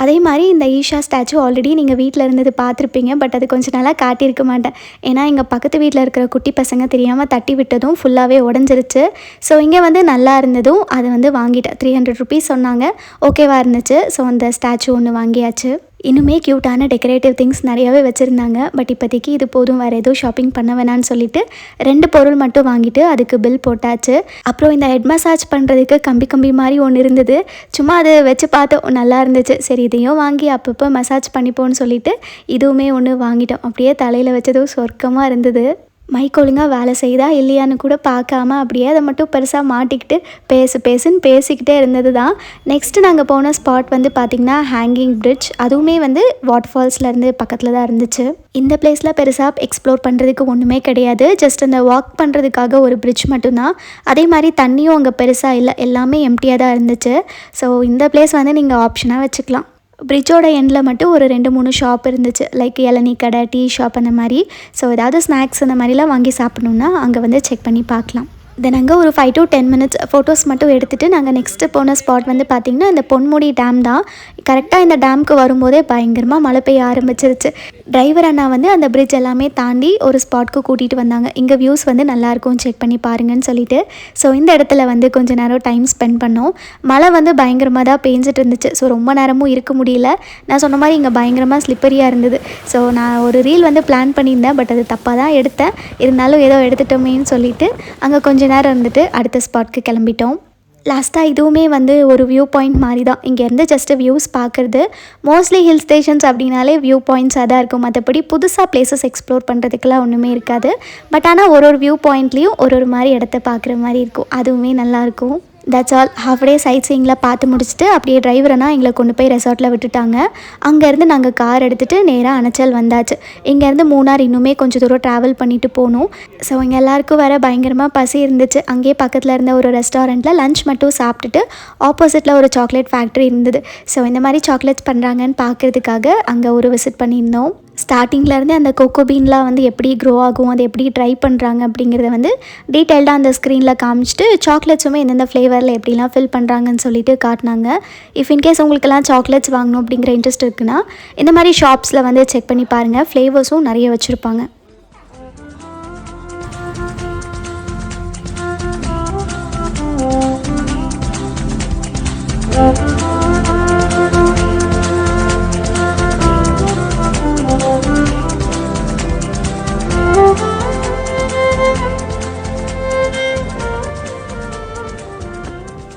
அதே மாதிரி இந்த ஈஷா ஸ்டாச்சு ஆல்ரெடி நீங்கள் வீட்டில் இருந்தது பார்த்துருப்பீங்க. பட் அது கொஞ்சம் நாளாக காட்டியிருக்க மாட்டேன், ஏன்னா எங்கள் பக்கத்து வீட்டில் இருக்கிற குட்டி பசங்க தெரியாமல் தட்டி விட்டதும் ஃபுல்லாகவே உடஞ்சிருச்சு. ஸோ இங்கே வந்து நல்லா இருந்ததும் அது வந்து வாங்கிட்டேன். 300 rupees சொன்னாங்க, ஓகேவாக இருந்துச்சு. ஸோ அந்த ஸ்டாச்சு ஒன்று வாங்கியாச்சு. இன்னுமே க்யூட்டான டெக்கரேட்டிவ் திங்ஸ் நிறையாவே வச்சுருந்தாங்க. பட் இப்போதைக்கு இது போதும், வேறு எதுவும் ஷாப்பிங் பண்ண வேணான்னு சொல்லிட்டு 2 பொருள் மட்டும் வாங்கிட்டு அதுக்கு பில் போட்டாச்சு. அப்புறம் இந்த ஹெட் மசாஜ் பண்ணுறதுக்கு கம்பி மாதிரி ஒன்று இருந்தது. சும்மா அதை வச்சு பார்த்தோம், நல்லா இருந்துச்சு. சரி இதையும் வாங்கி அப்பப்போ மசாஜ் பண்ணிப்போன்னு சொல்லிட்டு இதுவுமே ஒன்று வாங்கிட்டோம். அப்படியே தலையில் வச்சதும் சொர்க்கமாக இருந்தது. மைக் ஒழுங்காக வேலை செய்தா இல்லையான்னு கூட பார்க்காம அப்படியே அதை மட்டும் பெருசாக மாட்டிக்கிட்டு பேசுன்னு பேசிக்கிட்டே இருந்தது தான். நெக்ஸ்ட்டு நாங்கள் போன ஸ்பாட் வந்து பார்த்திங்கன்னா ஹேங்கிங் பிரிட்ஜ். அதுவுமே வந்து வாட்டர் ஃபால்ஸ்லேருந்து பக்கத்தில் தான் இருந்துச்சு. இந்த பிளேஸில் பெருசாக எக்ஸ்ப்ளோர் பண்ணுறதுக்கு ஒன்றுமே கிடையாது. ஜஸ்ட் அந்த வாக் பண்ணுறதுக்காக ஒரு பிரிட்ஜ் மட்டும்தான். அதே மாதிரி தண்ணியும் அங்கே பெருசாக இல்லை, எல்லாமே எம்டியாக தான் இருந்துச்சு. ஸோ இந்த பிளேஸ் வந்து நீங்கள் ஆப்ஷனாக வச்சுக்கலாம். பிரிட்ஜோட எண்டில் மட்டும் ஒரு 2-3 ஷாப் இருந்துச்சு, லைக் இளநீ கடை, டீ ஷாப் அந்த மாதிரி. ஸோ ஏதாவது ஸ்நாக்ஸ் அந்த மாதிரிலாம் வாங்கி சாப்பிட்ணுன்னா அங்கே வந்து செக் பண்ணி பார்க்கலாம். தென் அங்கே ஒரு 5 to 10 minutes ஃபோட்டோஸ் மட்டும் எடுத்துகிட்டு நாங்கள் நெக்ஸ்ட்டு போன ஸ்பாட் வந்து பார்த்திங்கன்னா இந்த பொன்முடி டேம் தான். கரெக்டாக இந்த டேமுக்கு வரும்போதே பயங்கரமாக மழை பெய்ய ஆரம்பிச்சிருச்சு. டிரைவர் அண்ணா வந்து அந்த பிரிட்ஜ் எல்லாமே தாண்டி ஒரு ஸ்பாட்க்கு கூட்டிகிட்டு வந்தாங்க. இங்கே வியூஸ் வந்து நல்லாயிருக்கும், செக் பண்ணி பாருங்கன்னு சொல்லிட்டு. ஸோ இந்த இடத்துல வந்து கொஞ்சம் நேரம் டைம் ஸ்பெண்ட் பண்ணோம். மழை வந்து பயங்கரமாக தான் பேஞ்சிட்டு இருந்துச்சு. ஸோ ரொம்ப நேரமும் இருக்க முடியல. நான் சொன்ன மாதிரி இங்கே பயங்கரமாக ஸ்லிப்பரியாக இருந்தது. ஸோ நான் ஒரு ரீல் வந்து பிளான் பண்ணியிருந்தேன், பட் அது தப்பாக தான் எடுத்தேன். இருந்தாலும் ஏதோ எடுத்துட்டோமேன்னு சொல்லிட்டு அங்கே கொஞ்சம் நேரம் இருந்துட்டு அடுத்த ஸ்பாட்க்கு கிளம்பிட்டோம். லாஸ்ட்டாக இதுவுமே வந்து ஒரு வியூ பாயிண்ட் மாதிரி தான். இங்கேருந்து ஜஸ்ட்டு வியூஸ் பார்க்குறது. மோஸ்ட்லி ஹில் ஸ்டேஷன்ஸ் அப்படின்னாலே வியூ பாயிண்ட்ஸாக தான் இருக்கும். மற்றபடி புதுசாக பிளேசஸ் எக்ஸ்ப்ளோர் பண்ணுறதுக்கெலாம் ஒன்றுமே இருக்காது. பட் ஆனால் ஒரு வியூ பாயிண்ட்லேயும் ஒரு மாதிரி இடத்த பார்க்குற மாதிரி இருக்கும். அதுவுமே நல்லாயிருக்கும். That's all. ஹாஃப் டே சைட் சீயிங்கில் பார்த்து முடிச்சுட்டு அப்படியே டிரைவரனா எங்களை கொண்டு போய் ரெசார்ட்டில் விட்டுட்டாங்க. அங்கேருந்து நாங்கள் கார் எடுத்துகிட்டு நேராக அணைச்சல் வந்தாச்சு. இங்கேருந்து மூணார் இன்னுமே கொஞ்சம் தூரம் ட்ராவல் பண்ணிவிட்டு போகணும். ஸோ இங்கே எல்லாருக்கும் வேறு பயங்கரமாக பசி இருந்துச்சு. அங்கேயே பக்கத்தில் இருந்த ஒரு ரெஸ்டாரண்ட்டில் லஞ்ச் மட்டும் சாப்பிட்டுட்டு ஆப்போசிட்டில் ஒரு சாக்லேட் ஃபேக்ட்ரி இருந்தது. ஸோ இந்த மாதிரி சாக்லேட்ஸ் பண்ணுறாங்கன்னு பார்க்குறதுக்காக அங்கே ஒரு விசிட் பண்ணியிருந்தோம். ஸ்டார்டிங்லேருந்து அந்த கோகோ பீன்லாம் வந்து எப்படி க்ரோ ஆகும், அதை எப்படி ட்ரை பண்ணுறாங்க அப்படிங்கிறத வந்து டீட்டெயில்டாக அந்த ஸ்க்ரீனில் காமிச்சிட்டு சாக்லேட்ஸுமே எந்தெந்த ஃப்ளேவரில் எப்படிலாம் ஃபில் பண்ணுறாங்கன்னு சொல்லிட்டு காட்டினாங்க. இஃப் இன்கேஸ் உங்களுக்கெல்லாம் சாக்லேட்ஸ் வாங்கணும் அப்படிங்கிற இன்ட்ரெஸ்ட் இருக்குன்னா இந்த மாதிரி ஷாப்ஸில் வந்து செக் பண்ணி பாருங்கள். ஃப்ளேவர்ஸும் நிறைய வச்சுருப்பாங்க.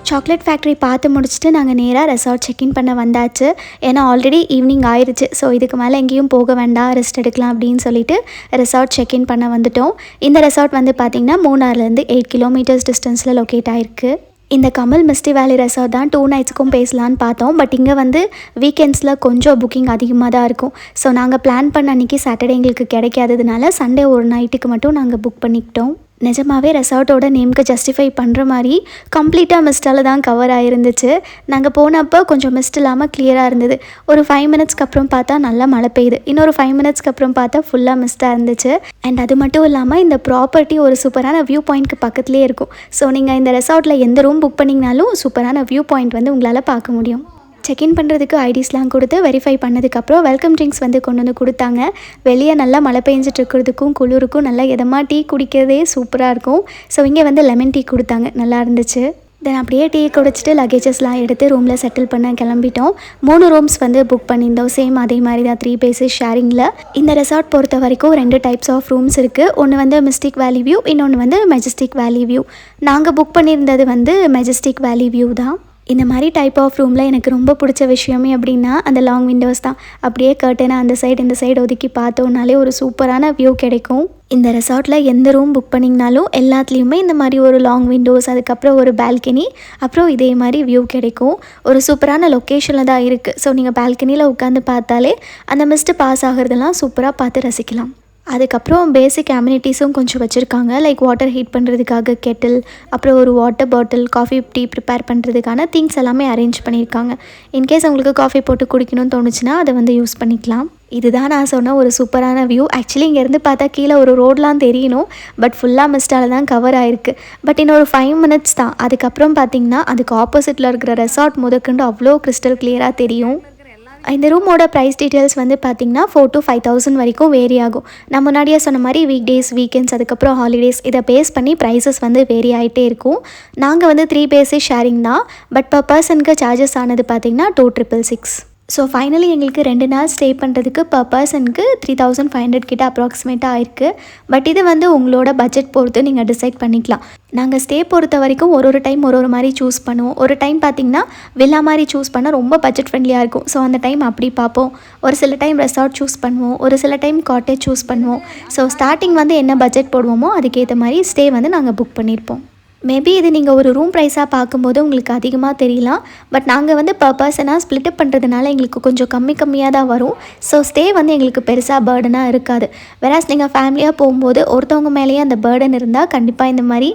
சாக்லேட் ஃபேக்ட்ரி பார்த்து முடிச்சுட்டு நாங்கள் நேராக ரெசார்ட் செக்இன் பண்ண வந்தாச்சு. ஏன்னா ஆல்ரெடி ஈவினிங் ஆயிடுச்சு. ஸோ இதுக்கு மேலே எங்கேயும் போக வேண்டாம், ரெஸ்ட் எடுக்கலாம் அப்படின்னு சொல்லிட்டு ரெசார்ட் செக்இன் பண்ண வந்துட்டோம். இந்த ரெசார்ட் வந்து பார்த்திங்கன்னா மூணார்லேருந்து 8 கிலோமீட்டர்ஸ் டிஸ்டன்ஸில் லொக்கேட் ஆகிருக்கு. இந்த கமல் மிஸ்டி வேலி ரெசார்ட் தான் 2 நைட்ஸுக்கும் பேசலான்னு பார்த்தோம். பட் இங்கே வந்து வீக்கெண்ட்ஸில் கொஞ்சம் புக்கிங் அதிகமாக தான் இருக்கும். ஸோ நாங்கள் பிளான் பண்ண அன்றைக்கி சாட்டர்டே எங்களுக்கு கிடைக்காததுனால சண்டே ஒரு நைட்டுக்கு மட்டும் நாங்கள் புக் பண்ணிக்கிட்டோம். நிஜமாகவே ரெசார்ட்டோட நேமுக்கு ஜஸ்டிஃபை பண்ணுற மாதிரி கம்ப்ளீட்டாக மிஸ்டால் தான் கவர் ஆகிருந்துச்சு. நாங்கள் போனப்போ கொஞ்சம் மிஸ்ட் இல்லாமல் கிளியராக இருந்தது. ஒரு 5 மினிட்ஸ்க்கு அப்புறம் பார்த்தா நல்லா மழை பெய்யுது. இன்னொரு 5 மினிட்ஸ்க்கு அப்புறம் பார்த்தா ஃபுல்லாக மிஸ்டாக இருந்துச்சு. அண்ட் அது மட்டும் இல்லாமல் இந்த ப்ராப்பர்ட்டி ஒரு சூப்பரான வியூ பாயிண்ட்க்கு பக்கத்துலேயே இருக்கும். ஸோ நீங்கள் இந்த ரெசார்ட்டில் எந்த ரூம் புக் பண்ணிங்கனாலும் சூப்பரான வியூ பாயிண்ட் வந்து உங்களால் பார்க்க முடியும். செக்இன் பண்ணுறதுக்கு ஐடிஸ்லாம் கொடுத்து வெரிஃபை பண்ணதுக்கப்புறம் வெல்கம் ட்ரிங்க்ஸ் வந்து கொண்டு வந்து கொடுத்தாங்க. வெளியே நல்லா மழை பெஞ்சிட்டு இருக்கிறதுக்கும் குளிருக்கும் நல்லா எதமாக டீ குடிக்கிறதே சூப்பராக இருக்கும். ஸோ இங்கே வந்து லெமன் டீ கொடுத்தாங்க, நல்லா இருந்துச்சு. தென் அப்படியே டீ குடிச்சிட்டு லக்கேஜஸ்லாம் எடுத்து ரூமில் செட்டில் பண்ண கிளம்பிட்டோம். 3 ரூம்ஸ் வந்து புக் பண்ணியிருந்தோம். சேம் அதே மாதிரி தான் 3 பேஸஸ் ஷேரிங்கில். இந்த ரெசார்ட் பொறுத்த வரைக்கும் 2 டைப்ஸ் ஆஃப் ரூம்ஸ் இருக்குது. ஒன்று வந்து மிஸ்டிக் வேலி வியூ, இன்னொன்று வந்து மெஜஸ்டிக் வேலி வியூ. நாங்கள் புக் பண்ணியிருந்தது வந்து மெஜஸ்டிக் வேலி வியூ தான். இந்த மாதிரி டைப் ஆஃப் ரூமில் எனக்கு ரொம்ப பிடிச்ச விஷயமே அப்படின்னா அந்த லாங் விண்டோஸ் தான். அப்படியே கர்ட்டனை அந்த சைடு இந்த சைடு ஒதுக்கி பார்த்தோன்னாலே ஒரு சூப்பரான வியூ கிடைக்கும். இந்த ரெசார்ட்டில் எந்த ரூம் புக் பண்ணிங்கனாலும் எல்லாத்துலேயுமே இந்த மாதிரி ஒரு லாங் விண்டோஸ், அதுக்கப்புறம் ஒரு பால்கனி, அப்புறம் இதே மாதிரி வியூ கிடைக்கும். ஒரு சூப்பரான லொக்கேஷனில் தான் இருக்குது. ஸோ நீங்கள் பால்கனியில் உட்காந்து பார்த்தாலே அந்த மிஸ்ட்டு பாஸ் ஆகிறதெல்லாம் சூப்பராக பார்த்து ரசிக்கலாம். அதுக்கப்புறம் பேசிக் அம்யூனிட்டிஸும் கொஞ்சம் வச்சுருக்காங்க. லைக் வாட்டர் ஹீட் பண்ணுறதுக்காக கெட்டில், அப்புறம் ஒரு water bottle, coffee tea prepare பண்ணுறதுக்கான திங்ஸ் எல்லாமே அரேஞ்ச் பண்ணியிருக்காங்க. இன்கேஸ் உங்களுக்கு காஃபி போட்டு குடிக்கணும்னு தோணுச்சுன்னா அதை வந்து யூஸ் பண்ணிக்கலாம். இதுதான் நான் சொன்ன ஒரு சூப்பரான வியூ. ஆக்சுவலி இங்கேருந்து பார்த்தா கீழே ஒரு ரோடெலாம் தெரியணும். பட் ஃபுல்லாக மிஸ்டால் தான் கவர் ஆகிருக்கு. பட் இன்னொரு 5 மினிட்ஸ் தான். அதுக்கப்புறம் பார்த்திங்கன்னா அதுக்கு ஆப்போசிட்டில் இருக்கிற ரெசார்ட் முதற்கொண்டு அவ்வளோ கிறிஸ்டல் கிளியராக தெரியும். இந்த ரூமோட ப்ரைஸ் டீட்டெயில்ஸ் வந்து பார்த்திங்கன்னா 4,000 to 5,000 வரைக்கும் வேரி ஆகும். நான் முன்னாடியே சொன்ன மாதிரி வீக் டேஸ், வீக்கெண்ட்ஸ், அதுக்கப்புறம் ஹாலிடேஸ் இதை பேஸ் பண்ணி ப்ரைஸஸ் வந்து வேரி ஆகிட்டே இருக்கும். நாங்கள் வந்து 3 பேஸஸ் ஷேரிங் தான். பட் பர் பர்சனுக்கு சார்ஜஸ் ஆனது பார்த்திங்கன்னா 2,666. ஸோ ஃபைனலி எங்களுக்கு 2 நாள் ஸ்டே பண்ணுறதுக்கு பர் பர்சனுக்கு 3,500 கிட்ட அப்ராக்சிமேட்டாக ஆயிருக்கு. பட் இது வந்து உங்களோட பட்ஜெட் பொறுத்து நீங்கள் டிசைட் பண்ணிக்கலாம். நாங்கள் ஸ்டே பொறுத்த வரைக்கும் ஒரு டைம் ஒரு மாதிரி சூஸ் பண்ணுவோம். ஒரு டைம் பார்த்திங்கன்னா வில்லா மாதிரி சூஸ் பண்ணால் ரொம்ப பட்ஜெட் ஃப்ரெண்ட்லியாக இருக்கும். ஸோ அந்த டைம் அப்படி பார்ப்போம். ஒரு சில டைம் ரெசார்ட் சூஸ் பண்ணுவோம், ஒரு சில டைம் காட்டேஜ் சூஸ் பண்ணுவோம். ஸோ ஸ்டார்டிங் வந்து என்ன பட்ஜெட் போடுவோமோ அதுக்கேற்ற மாதிரி ஸ்டே வந்து நாங்கள் புக் பண்ணியிருப்போம். மேபி இது நீங்கள் ஒரு ரூம் ப்ரைஸாக பார்க்கும்போது உங்களுக்கு அதிகமாக தெரியலாம். பட் நாங்கள் வந்து பர் பர்சனாக ஸ்ப்ளிட்டப் பண்ணுறதுனால எங்களுக்கு கொஞ்சம் கம்மியாக தான் வரும். ஸோ ஸ்டே வந்து எங்களுக்கு பெருசாக பேர்டனாக இருக்காது. வேறாஸ் நீங்கள் ஃபேமிலியாக போகும்போது ஒருத்தவங்க மேலேயே அந்த பேர்டன் இருந்தால் கண்டிப்பாக இந்த மாதிரி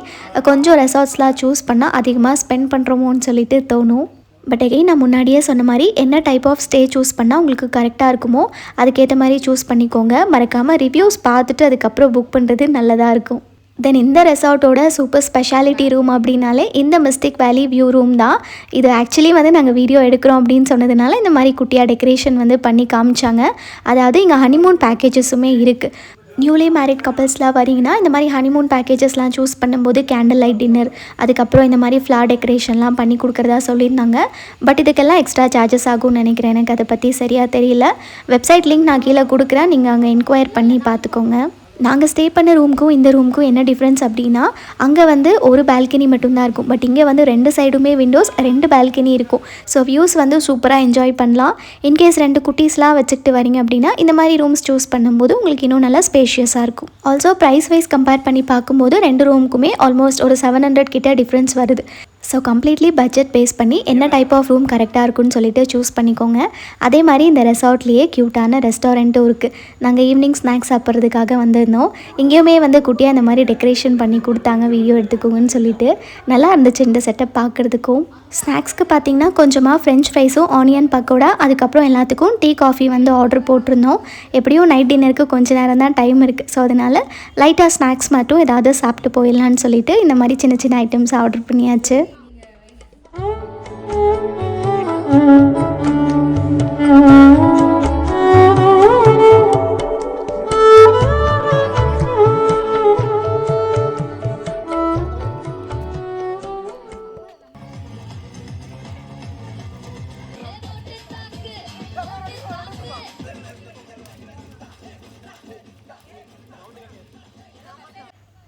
கொஞ்சம் ரெசார்ட்ஸ்லாம் சூஸ் பண்ணால் அதிகமாக ஸ்பெண்ட் பண்ணுறோமோன்னு சொல்லிட்டு தோணும். பட் எகைன் நான் முன்னாடியே சொன்ன மாதிரி என்ன டைப் ஆஃப் ஸ்டே சூஸ் பண்ணால் உங்களுக்கு கரெக்டாக இருக்குமோ அதுக்கேற்ற மாதிரி சூஸ் பண்ணிக்கோங்க. மறக்காமல் ரிவ்யூஸ் பார்த்துட்டு அதுக்கப்புறம் புக் பண்ணுறது நல்லதாக இருக்கும். தென் இந்த ரெசார்ட்டோட சூப்பர் ஸ்பெஷாலிட்டி ரூம் அப்படின்னாலே இந்த மிஸ்டிக் வேலி வியூ ரூம் தான். இது ஆக்சுவலி வந்து நாங்கள் வீடியோ எடுக்கிறோம் அப்படின்னு சொன்னதுனால இந்த மாதிரி குட்டியாக டெக்கரேஷன் வந்து பண்ணி காமிச்சாங்க. அதாவது இங்கே ஹனிமூன் பேக்கேஜஸுமே இருக்குது. நியூலி மேரிட் கப்பல்ஸ்லாம் வரீங்கன்னா இந்த மாதிரி ஹனிமூன் பேக்கேஜஸ்லாம் சூஸ் பண்ணும்போது கேண்டில் லைட் டின்னர், அதுக்கப்புறம் இந்த மாதிரி ஃப்ளார் டெக்கரேஷன்லாம் பண்ணி கொடுக்குறதா சொல்லியிருந்தாங்க. பட் இதுக்கெல்லாம் எக்ஸ்ட்ரா சார்ஜஸ் ஆகும்னு நினைக்கிறேன். எனக்கு அதை பற்றி சரியாக தெரியல. வெப்சைட் லிங்க் நான் கீழே கொடுக்குறேன், நீங்கள் அங்கே என்கொயர் பண்ணி பார்த்துக்கோங்க. நாங்கள் ஸ்டே பண்ண ரூமுக்கும் இந்த ரூமுக்கும் என்ன டிஃப்ரென்ஸ் அப்படின்னா, அங்கே வந்து ஒரு பால்கனி மட்டும்தான் இருக்கும். பட் இங்கே வந்து 2 சைடுமே விண்டோஸ், 2 பால்கனி இருக்கும். ஸோ வியூஸ் வந்து சூப்பராக என்ஜாய் பண்ணலாம். இன்கேஸ் 2 குட்டீஸ்லாம் வச்சுக்கிட்டு வரீங்க அப்படின்னா இந்த மாதிரி ரூம்ஸ் சூஸ் பண்ணும்போது உங்களுக்கு இன்னும் நல்லா ஸ்பேஷியஸாக இருக்கும். ஆல்சோ ப்ரைஸ் வைஸ் கம்பேர் பண்ணி பார்க்கும்போது 2 ரூமுக்குமே ஆல்மோஸ்ட் ஒரு 700 கிட்ட டிஃப்ரென்ஸ் வருது. ஸோ கம்ப்ளீட்லி பட்ஜெட் பேஸ் பண்ணி என்ன டைப் ஆஃப் ரூம் கரெக்டாக இருக்குன்னு சொல்லிட்டு சூஸ் பண்ணிக்கோங்க. அதே மாதிரி இந்த ரெசார்ட்லேயே க்யூட்டான ரெஸ்டாரண்ட்டும் இருக்குது. நாங்கள் ஈவினிங் ஸ்நாக்ஸ் சாப்பிட்றதுக்காக வந்திருந்தோம். இங்கேயுமே வந்து குட்டியாக இந்த மாதிரி டெக்கரேஷன் பண்ணி கொடுத்தாங்க, வீடியோ எடுத்துக்கோங்கன்னு சொல்லிட்டு. நல்லா இருந்துச்சு இந்த செட்டப் பார்க்குறதுக்கும். ஸ்நாக்ஸ்க்கு பார்த்திங்கன்னா கொஞ்சமாக ஃப்ரெஞ்ச் ஃப்ரைஸும் ஆனியன் பக்கோடா, அதுக்கப்புறம் எல்லாத்துக்கும் டீ காஃபி வந்து ஆர்டர் போட்டிருந்தோம். எப்படியும் நைட் டின்னருக்கு கொஞ்சம் நேரம் தான் டைம் இருக்குது. ஸோ அதனால் லைட்டாக ஸ்நாக்ஸ் மட்டும் ஏதாவது சாப்பிட்டு போயிடலான்னு சொல்லிட்டு இந்த மாதிரி சின்ன சின்ன ஐட்டம்ஸ் ஆர்டர் பண்ணியாச்சு.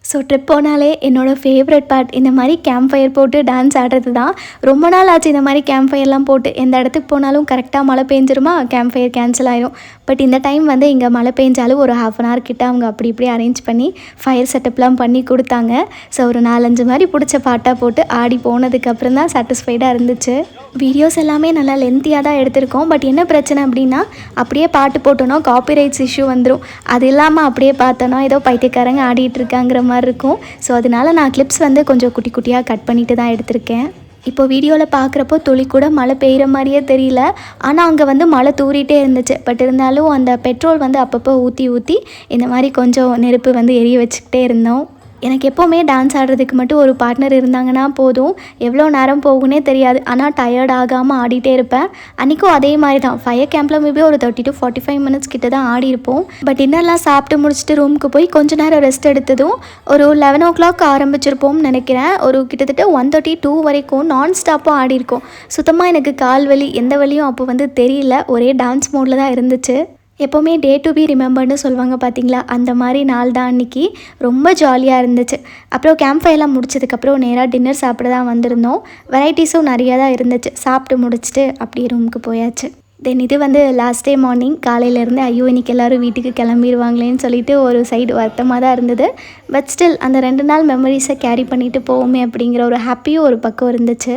ஸோ ட்ரிப் போனாலே என்னோடய ஃபேவரட் பார்ட் இந்த மாதிரி கேம்ப் ஃபயர் போட்டு டான்ஸ் ஆடுறது தான். ரொம்ப நாள் ஆச்சு இந்த மாதிரி கேம்ப் ஃபயர்லாம் போட்டு. எந்த இடத்துக்கு போனாலும் கரெக்டாக மழை பெஞ்சிருமா, கேம்ப் ஃபயர் கேன்சல் ஆயிரும். பட் இந்த டைம் வந்து இங்கே மழை பெஞ்சாலும் ஒரு 1/2 hour கிட்ட அவங்க அப்படி இப்படி அரேஞ்ச் பண்ணி ஃபயர் செட்டப்லாம் பண்ணி கொடுத்தாங்க. ஸோ ஒரு 4-5 மாதிரி பிடிச்ச பாட்டாக போட்டு ஆடி போனதுக்கப்புறம் தான் சாட்டிஸ்ஃபைடாக இருந்துச்சு. வீடியோஸ் எல்லாமே நல்லா லென்த்தியாக தான் எடுத்திருக்கோம். பட் என்ன பிரச்சனை அப்படின்னா, அப்படியே பாட்டு போட்டோன்னா காப்பிரைட்ஸ் இஷ்யூ வந்துடும். அது இல்லாமல் அப்படியே பார்த்தோன்னா ஏதோ பைத்தியக்காரங்க ஆடிட்டு இருக்காங்கிற மாதிரி இருக்கும். ஸோ அதனால நான் கிளிப்ஸ் வந்து கொஞ்சம் குட்டி குட்டியாக கட் பண்ணிட்டு தான் எடுத்திருக்கேன். இப்போ வீடியோவில் பார்க்குறப்போ துளி கூட மழை பெய்கிற மாதிரியே தெரியல. ஆனால் அங்கே வந்து மழை தூரிகிட்டே இருந்துச்சு. பட் இருந்தாலும் அந்த பெட்ரோல் வந்து அப்பப்போ ஊற்றி இந்த மாதிரி கொஞ்சம் நெருப்பு வந்து எரிய வச்சுக்கிட்டே இருந்தோம். எனக்கு எப்போவுமே டான்ஸ் ஆடுறதுக்கு மட்டும் ஒரு பார்ட்னர் இருந்தாங்கன்னா போதும், எவ்வளோ நேரம் போகுன்னே தெரியாது. ஆனால் டயர்ட் ஆகாமல் ஆடிட்டே இருப்பேன். அன்றைக்கும் அதே மாதிரி தான். ஃபயர் கேம்பில் மேபி ஒரு 30 to 45 minutes கிட்ட தான் ஆடி இருப்போம். பட் இன்னெல்லாம் சாப்பிட்டு முடிச்சுட்டு ரூமுக்கு போய் கொஞ்ச நேரம் ரெஸ்ட் எடுத்ததும் ஒரு 11 o'clock ஆரம்பிச்சிருப்போம்னு நினைக்கிறேன். ஒரு கிட்டத்தட்ட 1:32 வரைக்கும் நான் ஸ்டாப்பாக ஆடி இருக்கோம். சுத்தமாக எனக்கு கால் வலி எந்த வலியும் அப்போ வந்து தெரியல. ஒரே டான்ஸ் மோடில் தான் இருந்துச்சு. எப்போவுமே டே டு பி ரிமெம்பர்னு சொல்லுவாங்க பார்த்தீங்களா, அந்த மாதிரி நாள் தான் அன்றைக்கி. ரொம்ப ஜாலியாக இருந்துச்சு. அப்புறம் கேம்ப் ஃபயர்லாம் முடிச்சதுக்கப்புறம் நேராக டின்னர் சாப்பிட தான் வந்திருந்தோம். வெரைட்டிஸும் நிறையா தான் இருந்துச்சு. சாப்பிட்டு முடிச்சுட்டு அப்படியே ரூமுக்கு போயாச்சு. தென் இது வந்து லாஸ்ட் டே மார்னிங். காலையிலேருந்து ஐயோ இன்றைக்கி எல்லோரும் வீட்டுக்கு கிளம்பிடுவாங்களேன்னு சொல்லிட்டு ஒரு சைடு வருத்தமாக தான் இருந்தது. பட் ஸ்டில் அந்த 2 நாள் மெமரிஸை கேரி பண்ணிவிட்டு போவோமே அப்படிங்கிற ஒரு ஹாப்பியும் ஒரு பக்கம் இருந்துச்சு.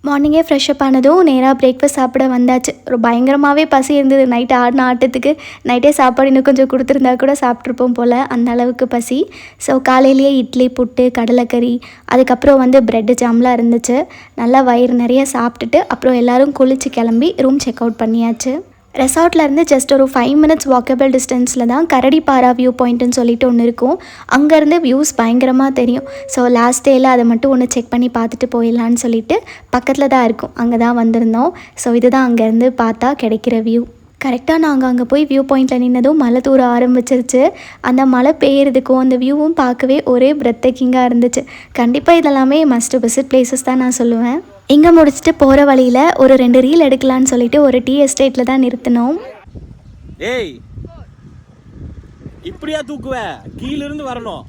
மார்னிங்கே ஃப்ரெஷ்அப் ஆனதும் நேராக பிரேக்ஃபாஸ்ட் சாப்பிட வந்தாச்சு. ஒரு பயங்கரமாகவே பசி இருந்தது. நைட்டு ஆடின ஆட்டத்துக்கு நைட்டே சாப்பாடு இன்னும் கொஞ்சம் கொடுத்துருந்தா கூட சாப்பிட்ருப்போம் போல், அந்த அளவுக்கு பசி. ஸோ காலையிலேயே இட்லி, புட்டு, கடலைக்கறி, அதுக்கப்புறம் வந்து ப்ரெட்டு ஜாம்லாம் இருந்துச்சு. நல்லா வயிறு நிறைய சாப்பிட்டுட்டு அப்புறம் எல்லோரும் குளித்து கிளம்பி ரூம் செக் அவுட் பண்ணியாச்சு. ரெசார்ட்லேருந்து ஜஸ்ட் ஒரு 5 minutes வாக்கபிள் டிஸ்டன்ஸில் தான் கரடிப்பாரா வியூ பாயிண்ட்டுன்னு சொல்லிட்டு ஒன்று இருக்கும். அங்கேருந்து வியூஸ் பயங்கரமாக தெரியும். ஸோ லாஸ்ட் டேயில் அதை மட்டும் ஒன்று செக் பண்ணி பார்த்துட்டு போயிடலான்னு சொல்லிட்டு பக்கத்தில் தான் இருக்கும், அங்கே தான் வந்திருந்தோம். ஸோ இதுதான் அங்கேருந்து பார்த்தா கிடைக்கிற வியூ. கரெக்டாக நாங்கள் அங்கே போய் வியூ பாயிண்டில் நின்னதும் மழை தூர ஆரம்பிச்சிருச்சு. அந்த மழை பெய்யறதுக்கும் அந்த வியூவும் பார்க்கவே ஒரே பிரேக்கிங்காக இருந்துச்சு. கண்டிப்பாக இதெல்லாமே மஸ்ட் விசிட் பிளேசஸ் தான் நான் சொல்லுவேன். இங்கே முடிச்சுட்டு போகிற வழியில் ஒரு 2 ரீல் எடுக்கலான்னு சொல்லிட்டு ஒரு டீ எஸ்டேட்டில் தான் நிறுத்தினோம். ஏய் இப்படியா தூக்குவ, கீழிருந்து வரணும்.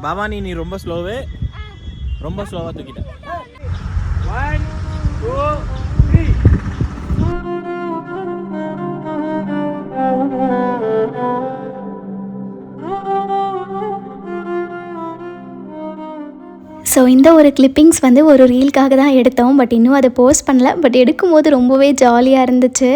பவானி நீ ரொம்ப ஸ்லோவாக தூக்கிட்ட. 1 2 3. ஸோ இந்த ஒரு கிளிப்பிங்ஸ் வந்து ஒரு ரீலுக்காக தான் எடுத்தோம். பட் இன்னும் அதை போஸ்ட் பண்ணல. பட் எடுக்கும்போது ரொம்பவே ஜாலியாக இருந்துச்சு.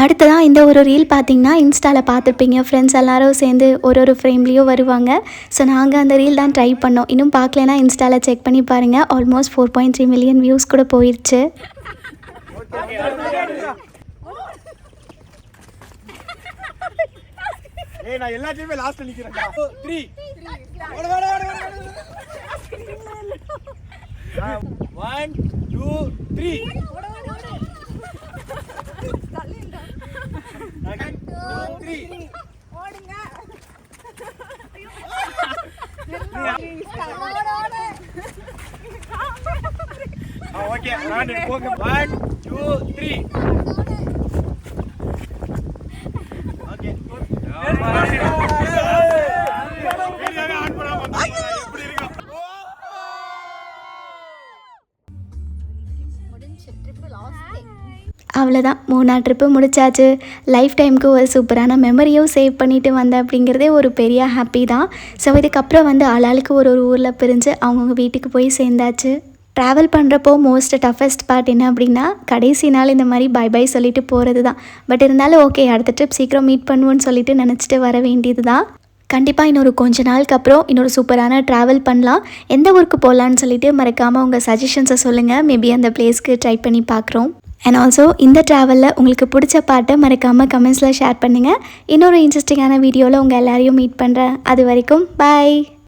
அடுத்ததான் இந்த ஒரு ரீல் பார்த்திங்கன்னா இன்ஸ்டாவில் பார்த்துருப்பீங்க. ஃப்ரெண்ட்ஸ் எல்லோரும் சேர்ந்து ஒரு ஃப்ரேம்லேயும் வருவாங்க. ஸோ நாங்கள் அந்த ரீல் தான் ட்ரை பண்ணோம். இன்னும் பார்க்கலன்னா இன்ஸ்டாவில் செக் பண்ணி பாருங்கள். ஆல்மோஸ்ட் 4.3 million வியூஸ் கூட போயிடுச்சு. ஏய் நான் எல்லாத்தையுமே லாஸ்ட்ல நிக்கிறேன் 3 ஓடு 1 2 3 ஓடுங்க ஓகே நான் போங்க 1 2 3 ஓகே அவ்வளோதான் 3 ட்ரிப்பு முடிச்சாச்சு. லைஃப் டைமுக்கு ஒரு சூப்பரான மெமரியும் சேவ் பண்ணிட்டு வந்தேன் அப்படிங்கிறதே ஒரு பெரிய ஹாப்பி தான். ஸோ இதுக்கப்புறம் வந்து ஆளாளுக்கு ஒரு ஊரில் பிரிஞ்சு அவங்கவுங்க வீட்டுக்கு போய் சேர்ந்தாச்சு. ட்ராவல் பண்ணுறப்போ மோஸ்ட் டஃபஸ்ட் பார்ட் என்ன அப்படின்னா கடைசி நாள் இந்த மாதிரி பை பை சொல்லிட்டு போகிறது தான். பட் இருந்தாலும் ஓகே, அடுத்த ட்ரிப் சீக்கிரம் மீட் பண்ணுவோன்னு சொல்லிட்டு நினச்சிட்டு வர வேண்டியது தான். கண்டிப்பாக இன்னொரு கொஞ்ச நாளுக்கு அப்புறம் இன்னொரு சூப்பரான ட்ராவல் பண்ணலாம். எந்த ஊருக்கு போகலான்னு சொல்லிட்டு மறக்காமல் உங்கள் சஜஷன்ஸை சொல்லுங்கள். மேபி அந்த பிளேஸ்க்கு ட்ரை பண்ணி பார்க்குறோம். அண்ட் ஆல்சோ இந்த ட்ராவலில் உங்களுக்கு பிடிச்ச பாட்டை மறக்காமல் கமெண்ட்ஸில் ஷேர் பண்ணுங்கள். இன்னொரு இன்ட்ரெஸ்டிங்கான வீடியோவில் உங்கள் எல்லாரையும் மீட் பண்ணுறேன். அது வரைக்கும் பாய்.